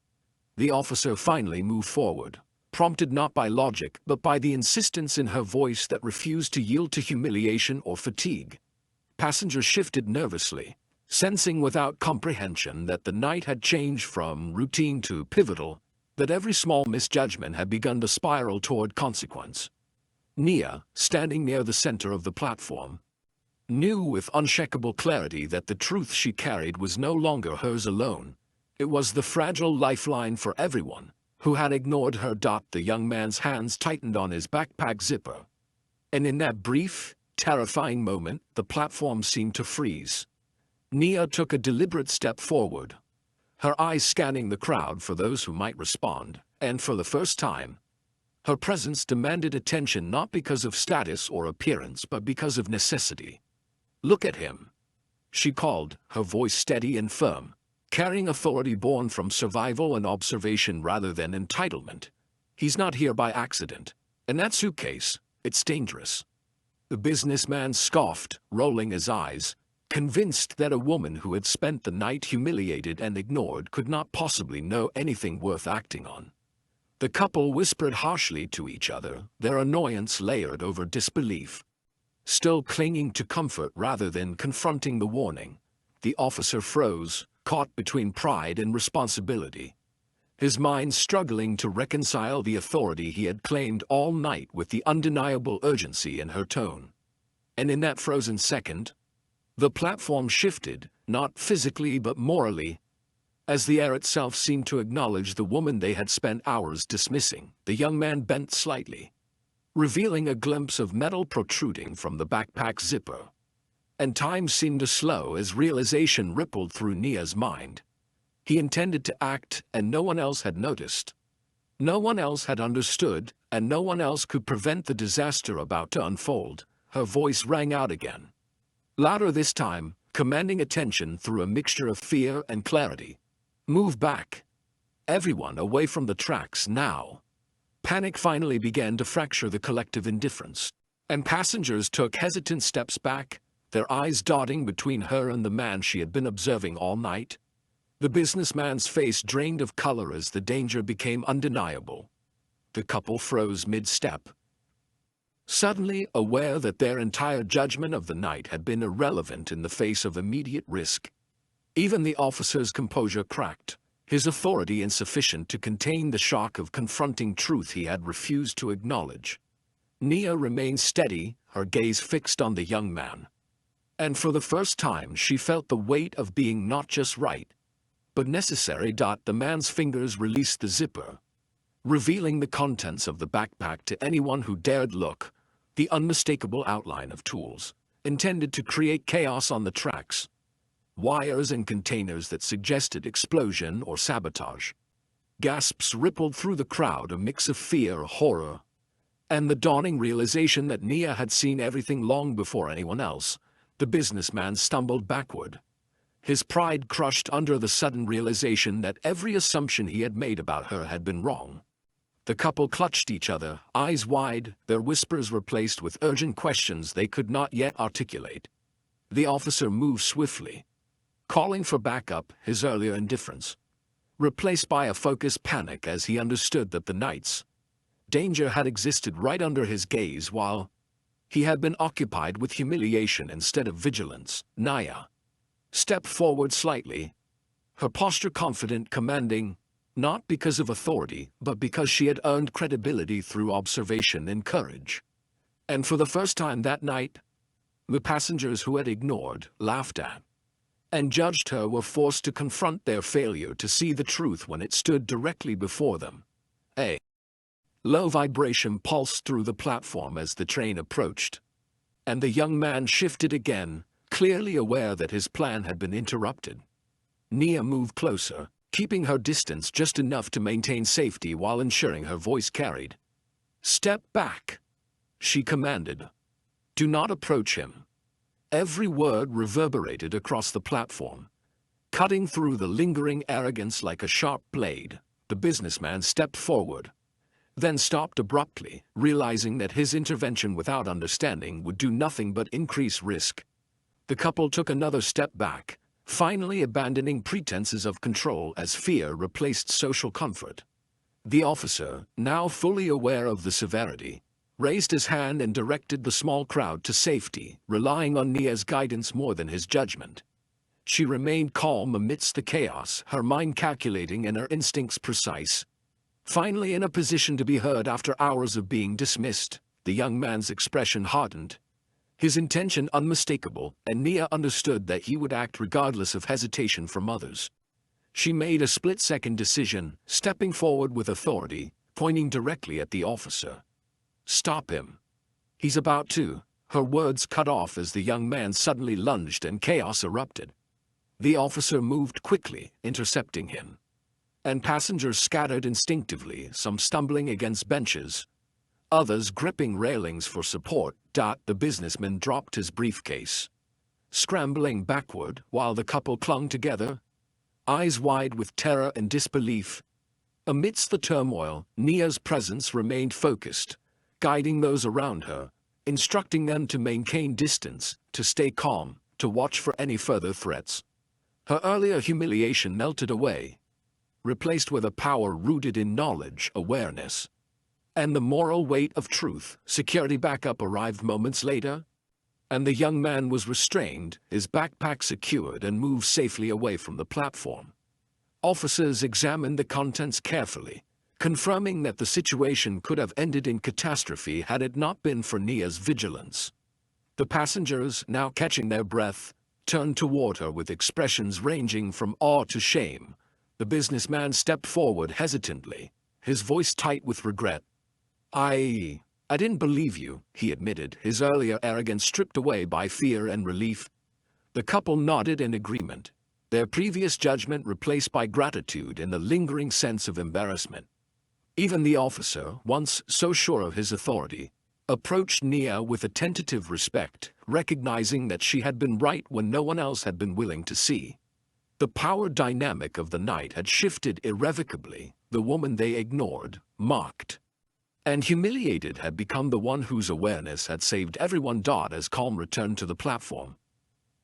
The officer finally moved forward, prompted not by logic but by the insistence in her voice that refused to yield to humiliation or fatigue. Passengers shifted nervously, sensing without comprehension that the night had changed from routine to pivotal, that every small misjudgment had begun to spiral toward consequence. Nia, standing near the center of the platform, knew with unshakable clarity that the truth she carried was no longer hers alone. It was the fragile lifeline for everyone who had ignored her. The young man's hands tightened on his backpack zipper, and in that brief, terrifying moment, the platform seemed to freeze. Nia took a deliberate step forward, her eyes scanning the crowd for those who might respond, and for the first time, her presence demanded attention not because of status or appearance but because of necessity. "Look at him," she called, her voice steady and firm, carrying authority born from survival and observation rather than entitlement. "He's not here by accident. And that suitcase, it's dangerous." The businessman scoffed, rolling his eyes, convinced that a woman who had spent the night humiliated and ignored could not possibly know anything worth acting on. The couple whispered harshly to each other, their annoyance layered over disbelief. Still clinging to comfort rather than confronting the warning, the officer froze, caught between pride and responsibility. His mind struggling to reconcile the authority he had claimed all night with the undeniable urgency in her tone. And in that frozen second, the platform shifted, not physically but morally, as the air itself seemed to acknowledge the woman they had spent hours dismissing. The young man bent slightly, revealing a glimpse of metal protruding from the backpack zipper. And time seemed to slow as realization rippled through Nia's mind. He intended to act, and no one else had noticed. No one else had understood, and no one else could prevent the disaster about to unfold. Her voice rang out again, louder this time, commanding attention through a mixture of fear and clarity. Move back. Everyone away from the tracks now. Panic finally began to fracture the collective indifference, and passengers took hesitant steps back, their eyes dotting between her and the man she had been observing all night. The businessman's face drained of color as the danger became undeniable. The couple froze mid-step, suddenly aware that their entire judgment of the night had been irrelevant in the face of immediate risk. Even the officer's composure cracked, his authority insufficient to contain the shock of confronting truth he had refused to acknowledge. Nia remained steady, her gaze fixed on the young man. And for the first time she felt the weight of being not just right, but necessary. The man's fingers released the zipper, revealing the contents of the backpack to anyone who dared look, the unmistakable outline of tools, intended to create chaos on the tracks. Wires and containers that suggested explosion or sabotage. Gasps rippled through the crowd, a mix of fear, horror, and the dawning realization that Nia had seen everything long before anyone else. The businessman stumbled backward, his pride crushed under the sudden realization that every assumption he had made about her had been wrong. The couple clutched each other, eyes wide, their whispers replaced with urgent questions they could not yet articulate. The officer moved swiftly, calling for backup, his earlier indifference replaced by a focused panic as he understood that the night's danger had existed right under his gaze while he had been occupied with humiliation instead of vigilance. Nia stepped forward slightly, her posture confident, commanding, not because of authority, but because she had earned credibility through observation and courage. And for the first time that night, the passengers who had ignored, laughed at, and judged her were forced to confront their failure to see the truth when it stood directly before them. A low vibration pulsed through the platform as the train approached, and the young man shifted again, clearly aware that his plan had been interrupted. Nia moved closer, keeping her distance just enough to maintain safety while ensuring her voice carried. "Step back," she commanded. "Do not approach him." Every word reverberated across the platform, cutting through the lingering arrogance like a sharp blade. The businessman stepped forward, then stopped abruptly, realizing that his intervention without understanding would do nothing but increase risk. The couple took another step back, finally abandoning pretenses of control as fear replaced social comfort. The officer, now fully aware of the severity, raised his hand and directed the small crowd to safety, relying on Nia's guidance more than his judgment. She remained calm amidst the chaos, her mind calculating and her instincts precise. Finally in a position to be heard after hours of being dismissed, the young man's expression hardened, his intention unmistakable, and Nia understood that he would act regardless of hesitation from others. She made a split-second decision, stepping forward with authority, pointing directly at the officer. "Stop him. He's about to." Her words cut off as the young man suddenly lunged and chaos erupted. The officer moved quickly, intercepting him, and passengers scattered instinctively, some stumbling against benches, others gripping railings for support. The businessman dropped his briefcase, scrambling backward while the couple clung together, eyes wide with terror and disbelief. Amidst the turmoil, Nia's presence remained focused, guiding those around her, instructing them to maintain distance, to stay calm, to watch for any further threats. Her earlier humiliation melted away, replaced with a power rooted in knowledge, awareness, and the moral weight of truth. Security backup arrived moments later, and the young man was restrained, his backpack secured, and moved safely away from the platform. Officers examined the contents carefully, confirming that the situation could have ended in catastrophe had it not been for Nia's vigilance. The passengers, now catching their breath, turned toward her with expressions ranging from awe to shame. The businessman stepped forward hesitantly, his voice tight with regret. I didn't believe you," he admitted, his earlier arrogance stripped away by fear and relief. The couple nodded in agreement, their previous judgment replaced by gratitude and a lingering sense of embarrassment. Even the officer, once so sure of his authority, approached Nia with a tentative respect, recognizing that she had been right when no one else had been willing to see. The power dynamic of the night had shifted irrevocably. The woman they ignored, mocked, and humiliated had become the one whose awareness had saved everyone. As calm returned to the platform,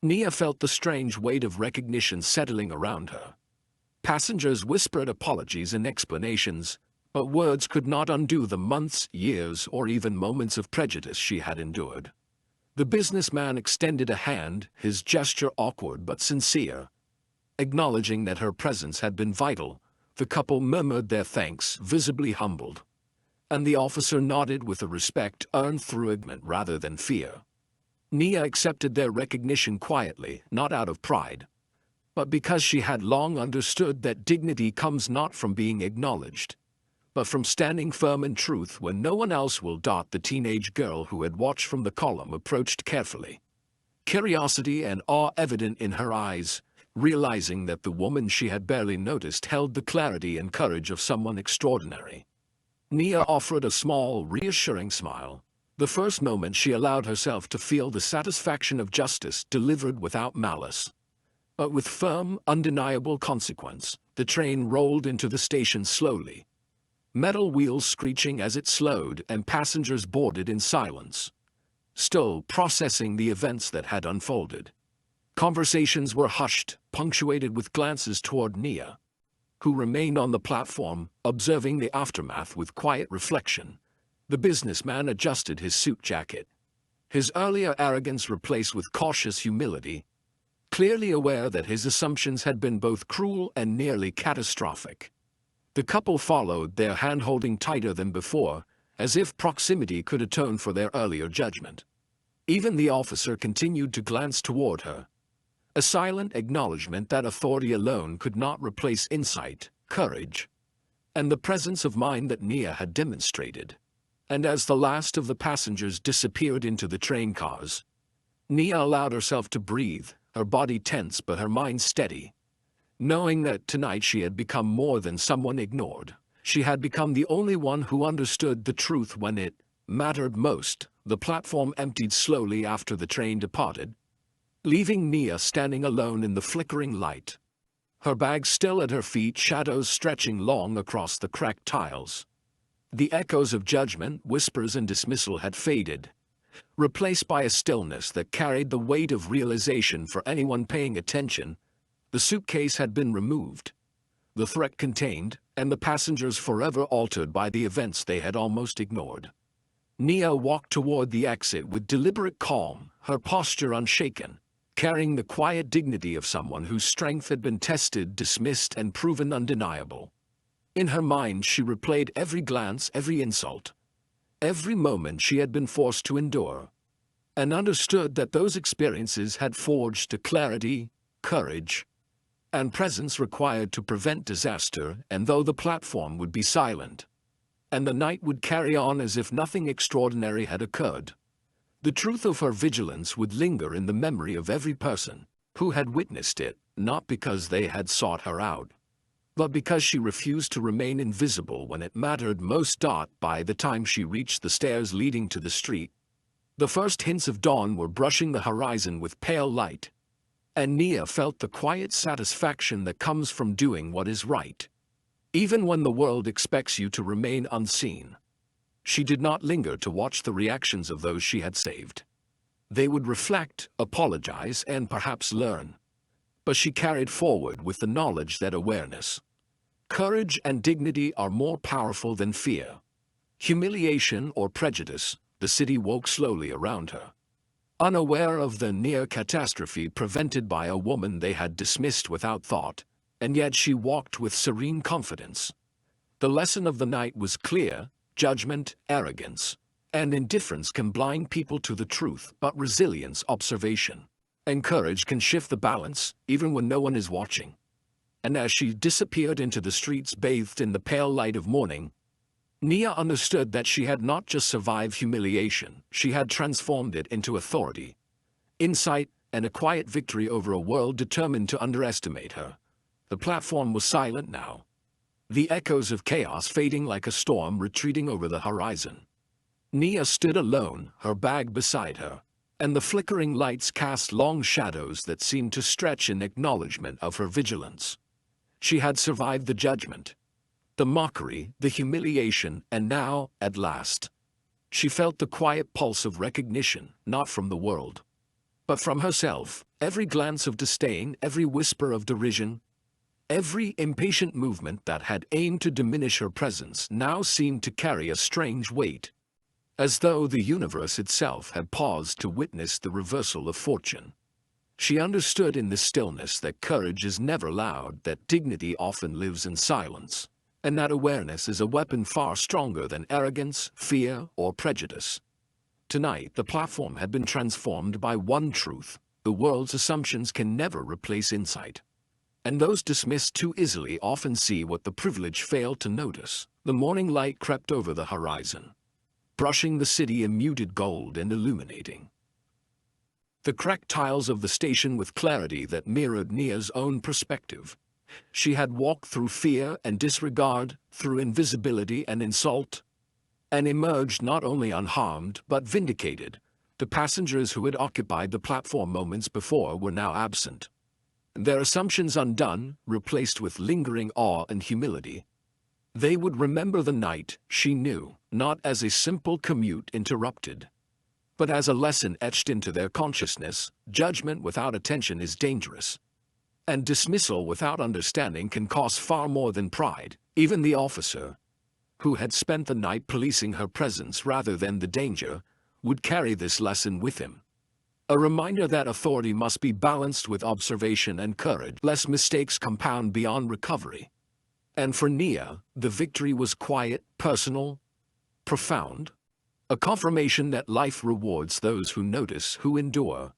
Nia felt the strange weight of recognition settling around her. Passengers whispered apologies and explanations, but words could not undo the months, years, or even moments of prejudice she had endured. The businessman extended a hand, his gesture awkward but sincere. Acknowledging that her presence had been vital, the couple murmured their thanks, visibly humbled. And the officer nodded with a respect earned through ignorance rather than fear. Nia accepted their recognition quietly, not out of pride, but because she had long understood that dignity comes not from being acknowledged, but from standing firm in truth when no one else will. The teenage girl who had watched from the column approached carefully, curiosity and awe evident in her eyes, realizing that the woman she had barely noticed held the clarity and courage of someone extraordinary. Nia offered a small, reassuring smile, the first moment she allowed herself to feel the satisfaction of justice delivered without malice. But with firm, undeniable consequence, the train rolled into the station slowly, metal wheels screeching as it slowed, and passengers boarded in silence, still processing the events that had unfolded. Conversations were hushed, punctuated with glances toward Nia, who remained on the platform, observing the aftermath with quiet reflection. The businessman adjusted his suit jacket, his earlier arrogance replaced with cautious humility, clearly aware that his assumptions had been both cruel and nearly catastrophic. The couple followed, their hand holding tighter than before, as if proximity could atone for their earlier judgment. Even the officer continued to glance toward her, a silent acknowledgement that authority alone could not replace insight, courage, and the presence of mind that Nia had demonstrated. And as the last of the passengers disappeared into the train cars, Nia allowed herself to breathe, her body tense but her mind steady. Knowing that tonight she had become more than someone ignored, she had become the only one who understood the truth when it mattered most. The platform emptied slowly after the train departed, leaving Nia standing alone in the flickering light, her bag still at her feet, shadows stretching long across the cracked tiles. The echoes of judgment, whispers, and dismissal had faded, replaced by a stillness that carried the weight of realization for anyone paying attention. The suitcase had been removed, the threat contained, and the passengers forever altered by the events they had almost ignored. Nia walked toward the exit with deliberate calm, her posture unshaken, carrying the quiet dignity of someone whose strength had been tested, dismissed, and proven undeniable. In her mind she replayed every glance, every insult, every moment she had been forced to endure, and understood that those experiences had forged a clarity, courage, and presence required to prevent disaster. And though the platform would be silent, and the night would carry on as if nothing extraordinary had occurred, the truth of her vigilance would linger in the memory of every person who had witnessed it, not because they had sought her out, but because she refused to remain invisible when it mattered most. By the time she reached the stairs leading to the street, the first hints of dawn were brushing the horizon with pale light, and Nia felt the quiet satisfaction that comes from doing what is right, even when the world expects you to remain unseen. She did not linger to watch the reactions of those she had saved. They would reflect, apologize, and perhaps learn. But she carried forward with the knowledge that awareness, courage, and dignity are more powerful than fear, humiliation, or prejudice. The city woke slowly around her, unaware of the near catastrophe prevented by a woman they had dismissed without thought, and yet she walked with serene confidence. The lesson of the night was clear: judgment, arrogance, and indifference can blind people to the truth, but resilience, observation, and courage can shift the balance, even when no one is watching. And as she disappeared into the streets bathed in the pale light of morning, Nia understood that she had not just survived humiliation, she had transformed it into authority, insight, and a quiet victory over a world determined to underestimate her. The platform was silent now, the echoes of chaos fading like a storm retreating over the horizon. Nia stood alone, her bag beside her, and the flickering lights cast long shadows that seemed to stretch in acknowledgement of her vigilance. She had survived the judgment, the mockery, the humiliation, and now, at last, she felt the quiet pulse of recognition, not from the world, but from herself. Every glance of disdain, every whisper of derision, every impatient movement that had aimed to diminish her presence now seemed to carry a strange weight, as though the universe itself had paused to witness the reversal of fortune. She understood in this stillness that courage is never loud, that dignity often lives in silence, and that awareness is a weapon far stronger than arrogance, fear, or prejudice. Tonight, the platform had been transformed by one truth: the world's assumptions can never replace insight. And those dismissed too easily often see what the privileged fail to notice. The morning light crept over the horizon, brushing the city in muted gold and illuminating the cracked tiles of the station with clarity that mirrored Nia's own perspective. She had walked through fear and disregard, through invisibility and insult, and emerged not only unharmed but vindicated. The passengers who had occupied the platform moments before were now absent, their assumptions undone, replaced with lingering awe and humility. They would remember the night, she knew, not as a simple commute interrupted, but as a lesson etched into their consciousness. Judgment without attention is dangerous, and dismissal without understanding can cost far more than pride. Even the officer, who had spent the night policing her presence rather than the danger, would carry this lesson with him. A reminder that authority must be balanced with observation and courage, lest mistakes compound beyond recovery. And for Nia, the victory was quiet, personal, profound, a confirmation that life rewards those who notice, who endure,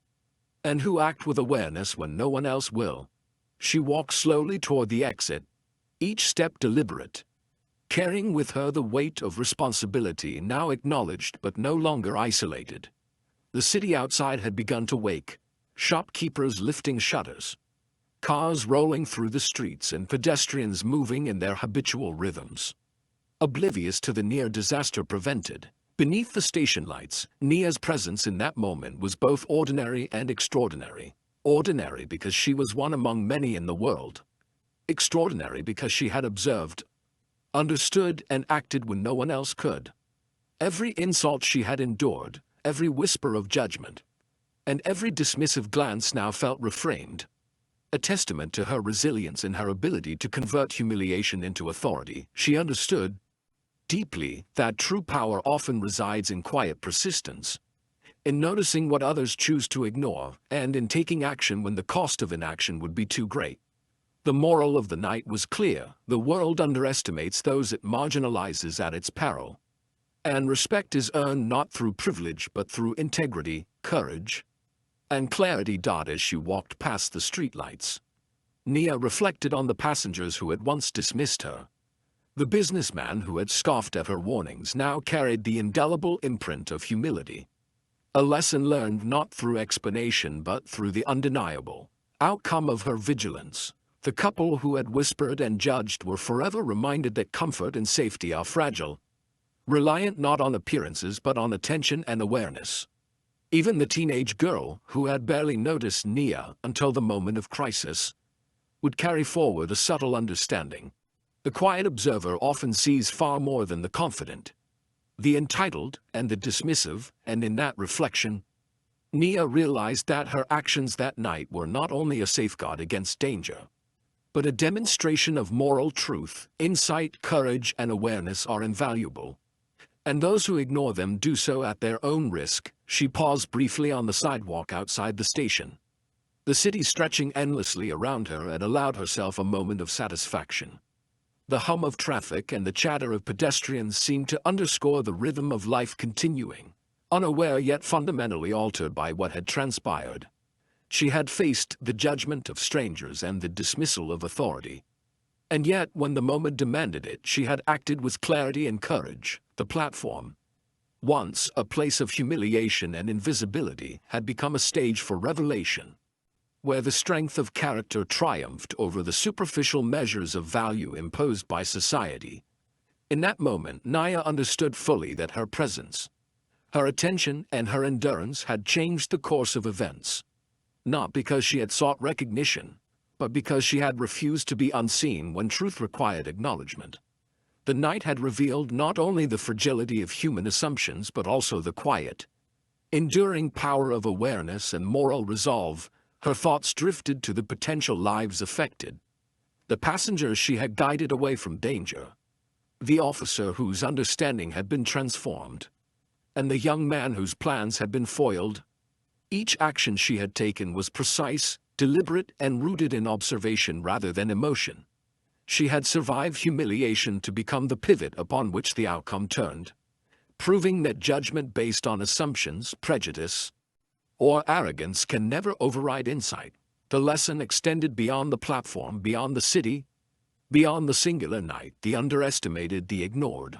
and who act with awareness when no one else will. She walked slowly toward the exit, each step deliberate, carrying with her the weight of responsibility, now acknowledged but no longer isolated. The city outside had begun to wake, shopkeepers lifting shutters, cars rolling through the streets, and pedestrians moving in their habitual rhythms, oblivious to the near disaster prevented. Beneath the station lights, Nia's presence in that moment was both ordinary and extraordinary. Ordinary because she was one among many in the world. Extraordinary because she had observed, understood, and acted when no one else could. Every insult she had endured, every whisper of judgment, and every dismissive glance now felt refrained, a testament to her resilience and her ability to convert humiliation into authority. She understood deeply that true power often resides in quiet persistence, in noticing what others choose to ignore, and in taking action when the cost of inaction would be too great. The moral of the night was clear: the world underestimates those it marginalizes at its peril, and respect is earned not through privilege but through integrity, courage, and clarity. As she walked past the streetlights, Nia reflected on the passengers who had once dismissed her. The businessman who had scoffed at her warnings now carried the indelible imprint of humility, a lesson learned not through explanation but through the undeniable outcome of her vigilance. The couple who had whispered and judged were forever reminded that comfort and safety are fragile, reliant not on appearances but on attention and awareness. Even the teenage girl, who had barely noticed Nia until the moment of crisis, would carry forward a subtle understanding. The quiet observer often sees far more than the confident, the entitled, and the dismissive, and in that reflection, Nia realized that her actions that night were not only a safeguard against danger, but a demonstration of moral truth. Insight, courage, and awareness are invaluable, And those who ignore them do so at their own risk. She paused briefly on the sidewalk outside the station. The city stretching endlessly around her had allowed herself a moment of satisfaction. The hum of traffic and the chatter of pedestrians seemed to underscore the rhythm of life continuing, unaware yet fundamentally altered by what had transpired. She had faced the judgment of strangers and the dismissal of authority. And yet, when the moment demanded it, she had acted with clarity and courage. The platform, once a place of humiliation and invisibility, had become a stage for revelation, where the strength of character triumphed over the superficial measures of value imposed by society. In that moment, Naya understood fully that her presence, her attention, and her endurance had changed the course of events. Not because she had sought recognition, but because she had refused to be unseen when truth required acknowledgement. The night had revealed not only the fragility of human assumptions but also the quiet, enduring power of awareness and moral resolve. Her thoughts drifted to the potential lives affected, the passengers she had guided away from danger, the officer whose understanding had been transformed, and the young man whose plans had been foiled. Each action she had taken was precise, deliberate, and rooted in observation rather than emotion. She had survived humiliation to become the pivot upon which the outcome turned, proving that judgment based on assumptions, prejudice, or arrogance can never override insight. The lesson extended beyond the platform, beyond the city, beyond the singular night. The underestimated, the ignored,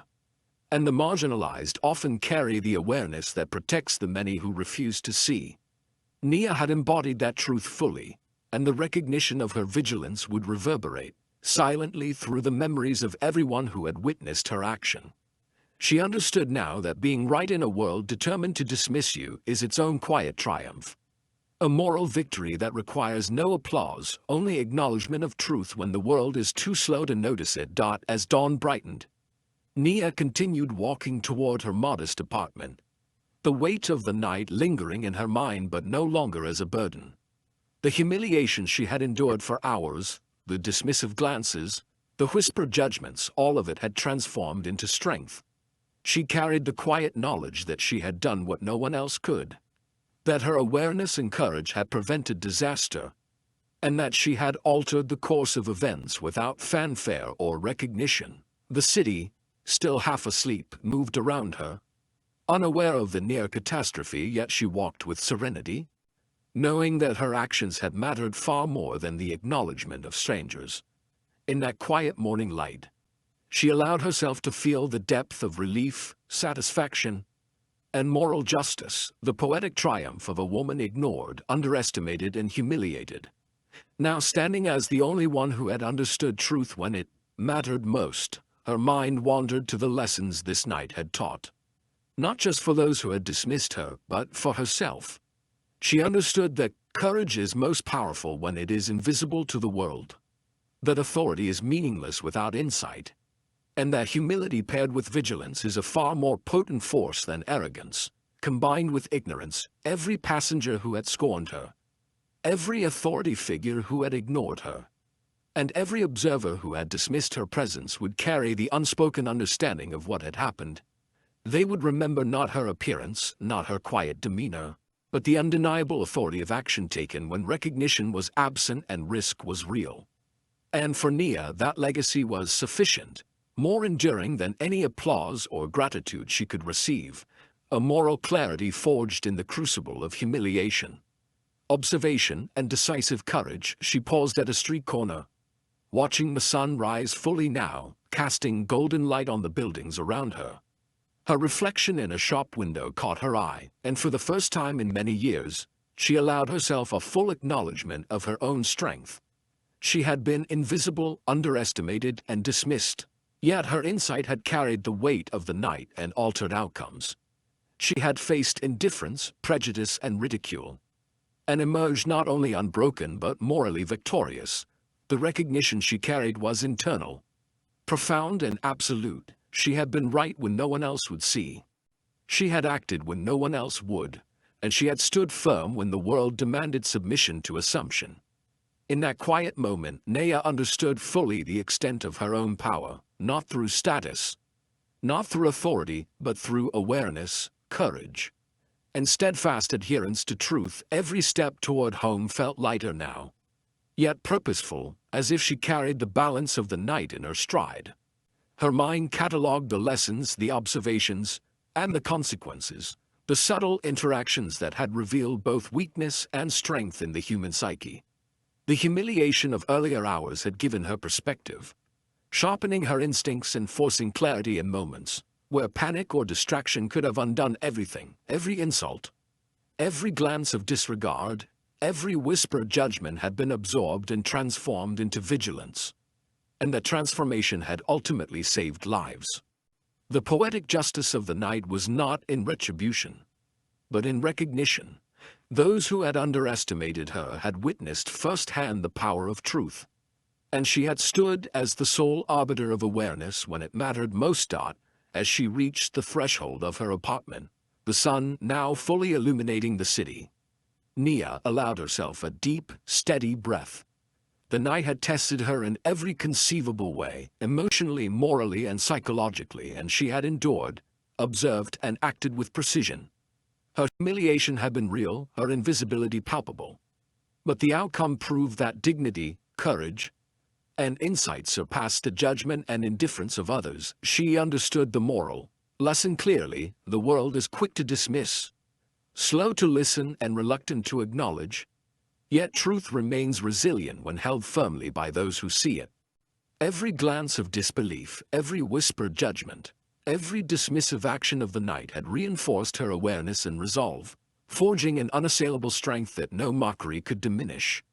and the marginalized often carry the awareness that protects the many who refuse to see. Nia had embodied that truth fully, and the recognition of her vigilance would reverberate silently through the memories of everyone who had witnessed her action. She understood now that being right in a world determined to dismiss you is its own quiet triumph. A moral victory that requires no applause, only acknowledgement of truth when the world is too slow to notice it. As dawn brightened, Nia continued walking toward her modest apartment, the weight of the night lingering in her mind but no longer as a burden. The humiliation she had endured for hours, the dismissive glances, the whispered judgments, all of it had transformed into strength. She carried the quiet knowledge that she had done what no one else could, that her awareness and courage had prevented disaster, and that she had altered the course of events without fanfare or recognition. The city, still half asleep, moved around her, unaware of the near catastrophe, yet she walked with serenity, knowing that her actions had mattered far more than the acknowledgement of strangers. In that quiet morning light, she allowed herself to feel the depth of relief, satisfaction, and moral justice, the poetic triumph of a woman ignored, underestimated, and humiliated. Now standing as the only one who had understood truth when it mattered most, her mind wandered to the lessons this night had taught. Not just for those who had dismissed her, but for herself. She understood that courage is most powerful when it is invisible to the world, that authority is meaningless without insight, and that humility paired with vigilance is a far more potent force than arrogance. Combined with ignorance, every passenger who had scorned her, every authority figure who had ignored her, and every observer who had dismissed her presence would carry the unspoken understanding of what had happened. They would remember not her appearance, not her quiet demeanor, but the undeniable authority of action taken when recognition was absent and risk was real. And for Nia, that legacy was sufficient, more enduring than any applause or gratitude she could receive, a moral clarity forged in the crucible of humiliation, observation, and decisive courage. She paused at a street corner, watching the sun rise fully now, casting golden light on the buildings around her. Her reflection in a shop window caught her eye, and for the first time in many years, she allowed herself a full acknowledgement of her own strength. She had been invisible, underestimated, and dismissed, yet her insight had carried the weight of the night and altered outcomes. She had faced indifference, prejudice, and ridicule, and emerged not only unbroken but morally victorious. The recognition she carried was internal, profound, and absolute. She had been right when no one else would see. She had acted when no one else would, and she had stood firm when the world demanded submission to assumption. In that quiet moment, Naya understood fully the extent of her own power, not through status, not through authority, but through awareness, courage, and steadfast adherence to truth. Every step toward home felt lighter now, yet purposeful, as if she carried the balance of the night in her stride. Her mind catalogued the lessons, the observations, and the consequences, the subtle interactions that had revealed both weakness and strength in the human psyche. The humiliation of earlier hours had given her perspective, sharpening her instincts and forcing clarity in moments where panic or distraction could have undone everything. Every insult, every glance of disregard, every whispered judgment had been absorbed and transformed into vigilance, and the transformation had ultimately saved lives. The poetic justice of the night was not in retribution, but in recognition. Those who had underestimated her had witnessed firsthand the power of truth, and she had stood as the sole arbiter of awareness when it mattered most. As she reached the threshold of her apartment, the sun now fully illuminating the city, Nia allowed herself a deep, steady breath. The night had tested her in every conceivable way, emotionally, morally, and psychologically, and she had endured, observed, and acted with precision. Her humiliation had been real, her invisibility palpable. But the outcome proved that dignity, courage, and insight surpassed the judgment and indifference of others. She understood the moral lesson clearly. The world is quick to dismiss, slow to listen, and reluctant to acknowledge. Yet truth remains resilient when held firmly by those who see it. Every glance of disbelief, every whispered judgment, every dismissive action of the night had reinforced her awareness and resolve, forging an unassailable strength that no mockery could diminish.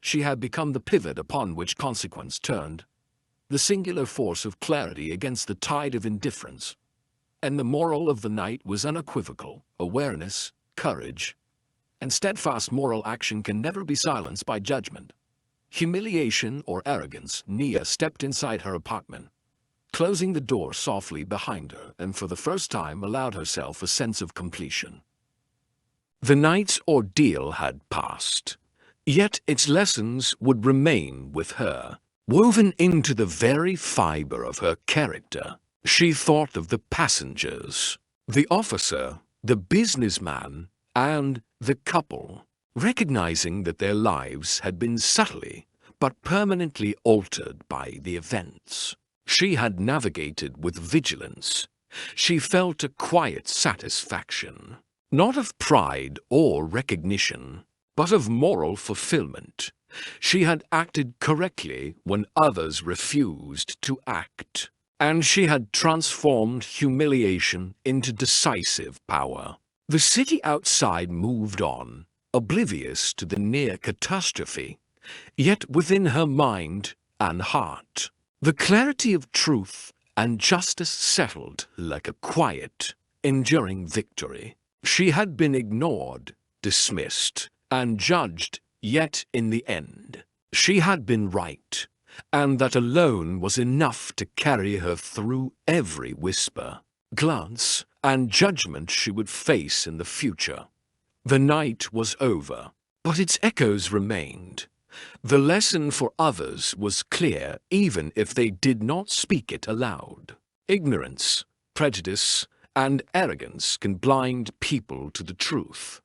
She had become the pivot upon which consequence turned, the singular force of clarity against the tide of indifference. And the moral of the night was unequivocal: awareness, courage, and steadfast moral action can never be silenced by judgment, humiliation, or arrogance. Nia stepped inside her apartment, closing the door softly behind her, and for the first time allowed herself a sense of completion. The night's ordeal had passed, yet its lessons would remain with her, woven into the very fiber of her character. She thought of the passengers, the officer, the businessman, and the couple, recognizing that their lives had been subtly but permanently altered by the events she had navigated with vigilance. She felt a quiet satisfaction, not of pride or recognition, but of moral fulfillment. She had acted correctly when others refused to act, and she had transformed humiliation into decisive power. The city outside moved on, oblivious to the near catastrophe, yet within her mind and heart, the clarity of truth and justice settled like a quiet, enduring victory. She had been ignored, dismissed, and judged, yet in the end, she had been right, and that alone was enough to carry her through every whisper, glance, and judgment she would face in the future. The night was over, but its echoes remained. The lesson for others was clear even if they did not speak it aloud. Ignorance, prejudice, and arrogance can blind people to the truth,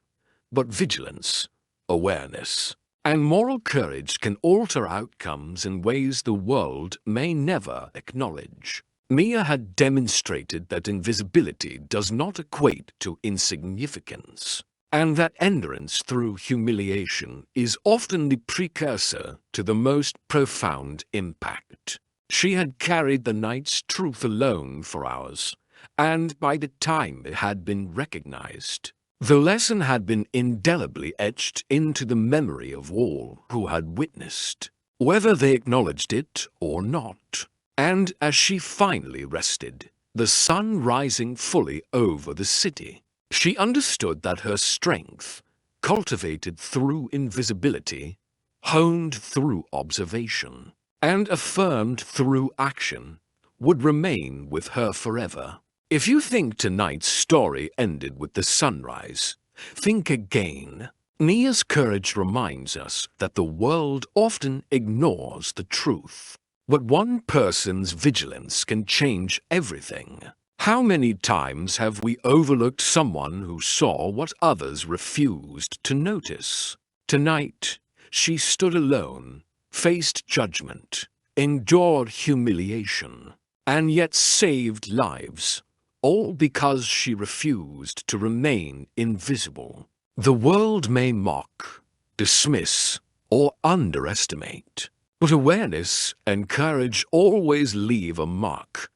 but vigilance, awareness, and moral courage can alter outcomes in ways the world may never acknowledge. Nia had demonstrated that invisibility does not equate to insignificance, and that endurance through humiliation is often the precursor to the most profound impact. She had carried the night's truth alone for hours, and by the time it had been recognized, the lesson had been indelibly etched into the memory of all who had witnessed, whether they acknowledged it or not. And as she finally rested, the sun rising fully over the city, she understood that her strength, cultivated through invisibility, honed through observation, and affirmed through action, would remain with her forever. If you think tonight's story ended with the sunrise, think again. Nia's courage reminds us that the world often ignores the truth. But one person's vigilance can change everything. How many times have we overlooked someone who saw what others refused to notice? Tonight, she stood alone, faced judgment, endured humiliation, and yet saved lives, all because she refused to remain invisible. The world may mock, dismiss, or underestimate, but awareness and courage always leave a mark.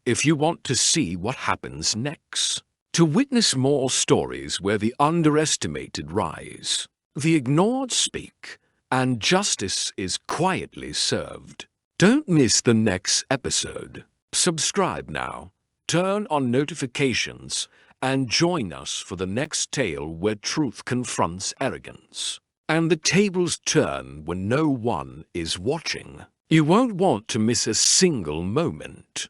If you want to see what happens next, to witness more stories where the underestimated rise, the ignored speak, and justice is quietly served, don't miss the next episode. Subscribe now, turn on notifications, and join us for the next tale where truth confronts arrogance, and the tables turn when no one is watching. You won't want to miss a single moment.